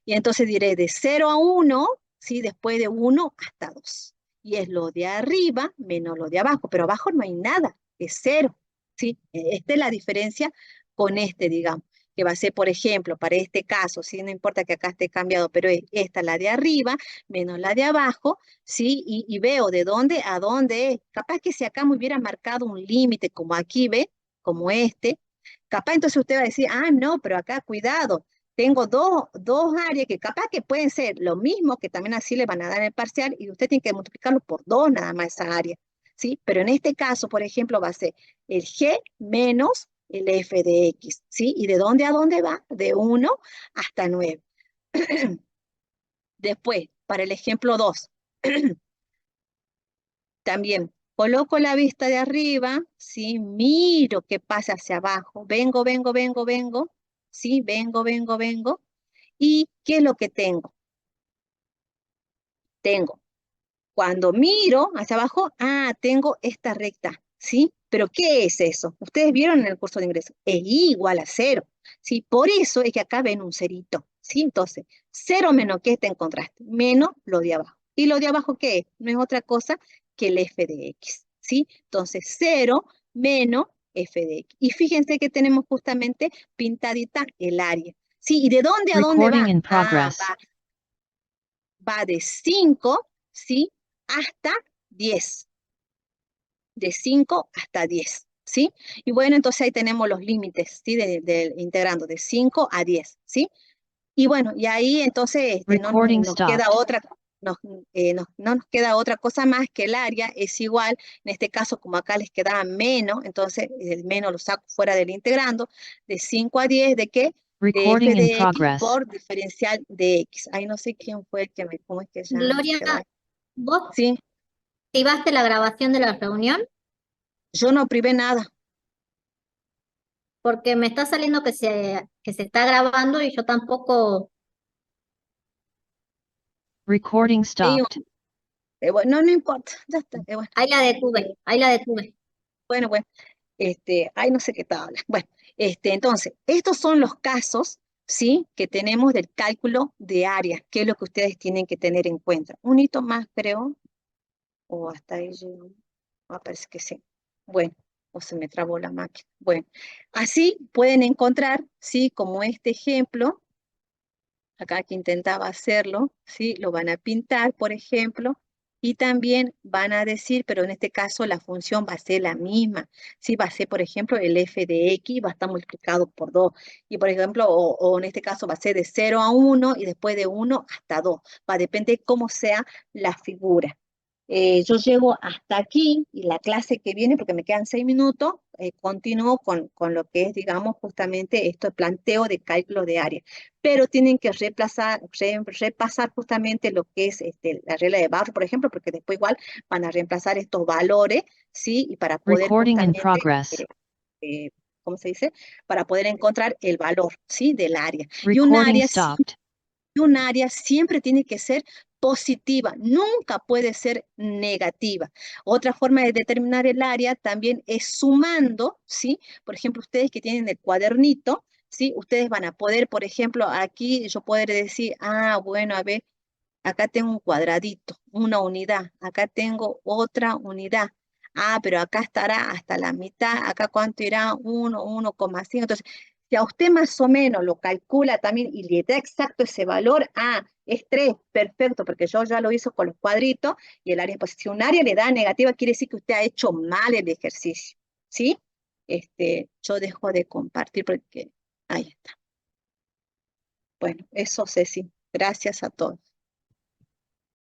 Y entonces diré de 0 a 1, ¿sí? Después de 1 hasta 2. Y es lo de arriba menos lo de abajo, pero abajo no hay nada, es 0, ¿sí? Esta es la diferencia con digamos, que va a ser, por ejemplo, para este caso, ¿sí? No importa que acá esté cambiado, pero es esta la de arriba menos la de abajo, ¿sí? Y veo de dónde a dónde es. Capaz que si acá me hubiera marcado un límite como aquí, ¿ve? Como capaz entonces usted va a decir, ah, no, pero acá cuidado, tengo dos áreas que capaz que pueden ser lo mismo, que también así le van a dar el parcial, y usted tiene que multiplicarlo por 2 nada más esa área, ¿sí? Pero en este caso, por ejemplo, va a ser el g menos el f de x, ¿sí? ¿Y de dónde a dónde va? De 1 hasta 9. Después, para el ejemplo 2, también coloco la vista de arriba, ¿sí? Miro qué pasa hacia abajo. Vengo, ¿sí? Vengo. ¿Y qué es lo que tengo? Tengo, cuando miro hacia abajo, tengo esta recta, ¿sí? ¿Pero qué es eso? Ustedes vieron en el curso de ingreso, es igual a 0, ¿sí? Por eso es que acá ven un cerito, ¿sí? Entonces, 0 menos, ¿qué te encontraste? Menos lo de abajo. ¿Y lo de abajo qué es? No es otra cosa que el f de x, ¿sí? Entonces, 0 menos f de x. Y fíjense que tenemos justamente pintadita el área, ¿sí? ¿Y de dónde a dónde va? Va de 5, ¿sí? Hasta 10. De 5 hasta 10, ¿sí? Y bueno, entonces ahí tenemos los límites, ¿sí? Integrando de 5 a 10, ¿sí? Y bueno, y ahí entonces no nos queda otra, no nos queda otra cosa más que el área es igual, en este caso como acá les quedaba menos, entonces el menos lo saco fuera del integrando, de 5 a 10, ¿de qué? De f de x por diferencial de x. Ahí no sé quién fue el que ¿cómo es que ya Gloria, quedó ahí? ¿vos Sí, activaste la grabación de la reunión? yo no privé nada. Porque me está saliendo que se está grabando y yo tampoco. Recording stopped. Bueno, no importa, ya está. Bueno, Ahí la detuve. bueno, ay, no sé qué tal. Bueno, entonces, estos son los casos, ¿sí? Que tenemos del cálculo de área, que es lo que ustedes tienen que tener en cuenta. Un hito más, creo, o hasta ahí llegó. Parece que sí. Bueno, o se me trabó la máquina. Bueno, así pueden encontrar, ¿sí? Como este ejemplo, acá que intentaba hacerlo, ¿sí? Lo van a pintar, por ejemplo, y también van a decir, pero en este caso la función va a ser la misma, ¿sí? Va a ser, por ejemplo, el f de x va a estar multiplicado por 2, y por ejemplo, o en este caso va a ser de 0 a 1, y después de 1 hasta 2, va a depender cómo sea la figura. Yo llego hasta aquí, y la clase que viene, porque me quedan 6 minutos, continúo con lo que es, digamos, justamente esto, planteo de cálculo de área. Pero tienen que repasar justamente lo que es la regla de Barro, por ejemplo, porque después igual van a reemplazar estos valores, ¿sí? Y para poder justamente, ¿cómo se dice? Para poder encontrar el valor, ¿sí? Del área. Y un área siempre tiene que ser positiva, nunca puede ser negativa. Otra forma de determinar el área también es sumando, ¿sí? Por ejemplo, ustedes que tienen el cuadernito, ¿sí? Ustedes van a poder, por ejemplo, aquí yo poder decir, bueno, a ver, Acá tengo un cuadradito, una unidad. Acá tengo otra unidad. Ah, pero acá estará hasta la mitad. Acá cuánto irá, 1, 1,5. Entonces, si a usted más o menos lo calcula también y le da exacto ese valor, es 3, perfecto, porque yo ya lo hice con los cuadritos y el área, pues si un área le da negativa, quiere decir que usted ha hecho mal el ejercicio, ¿sí? Yo dejo de compartir porque ahí está. Bueno, eso Ceci. Gracias a todos.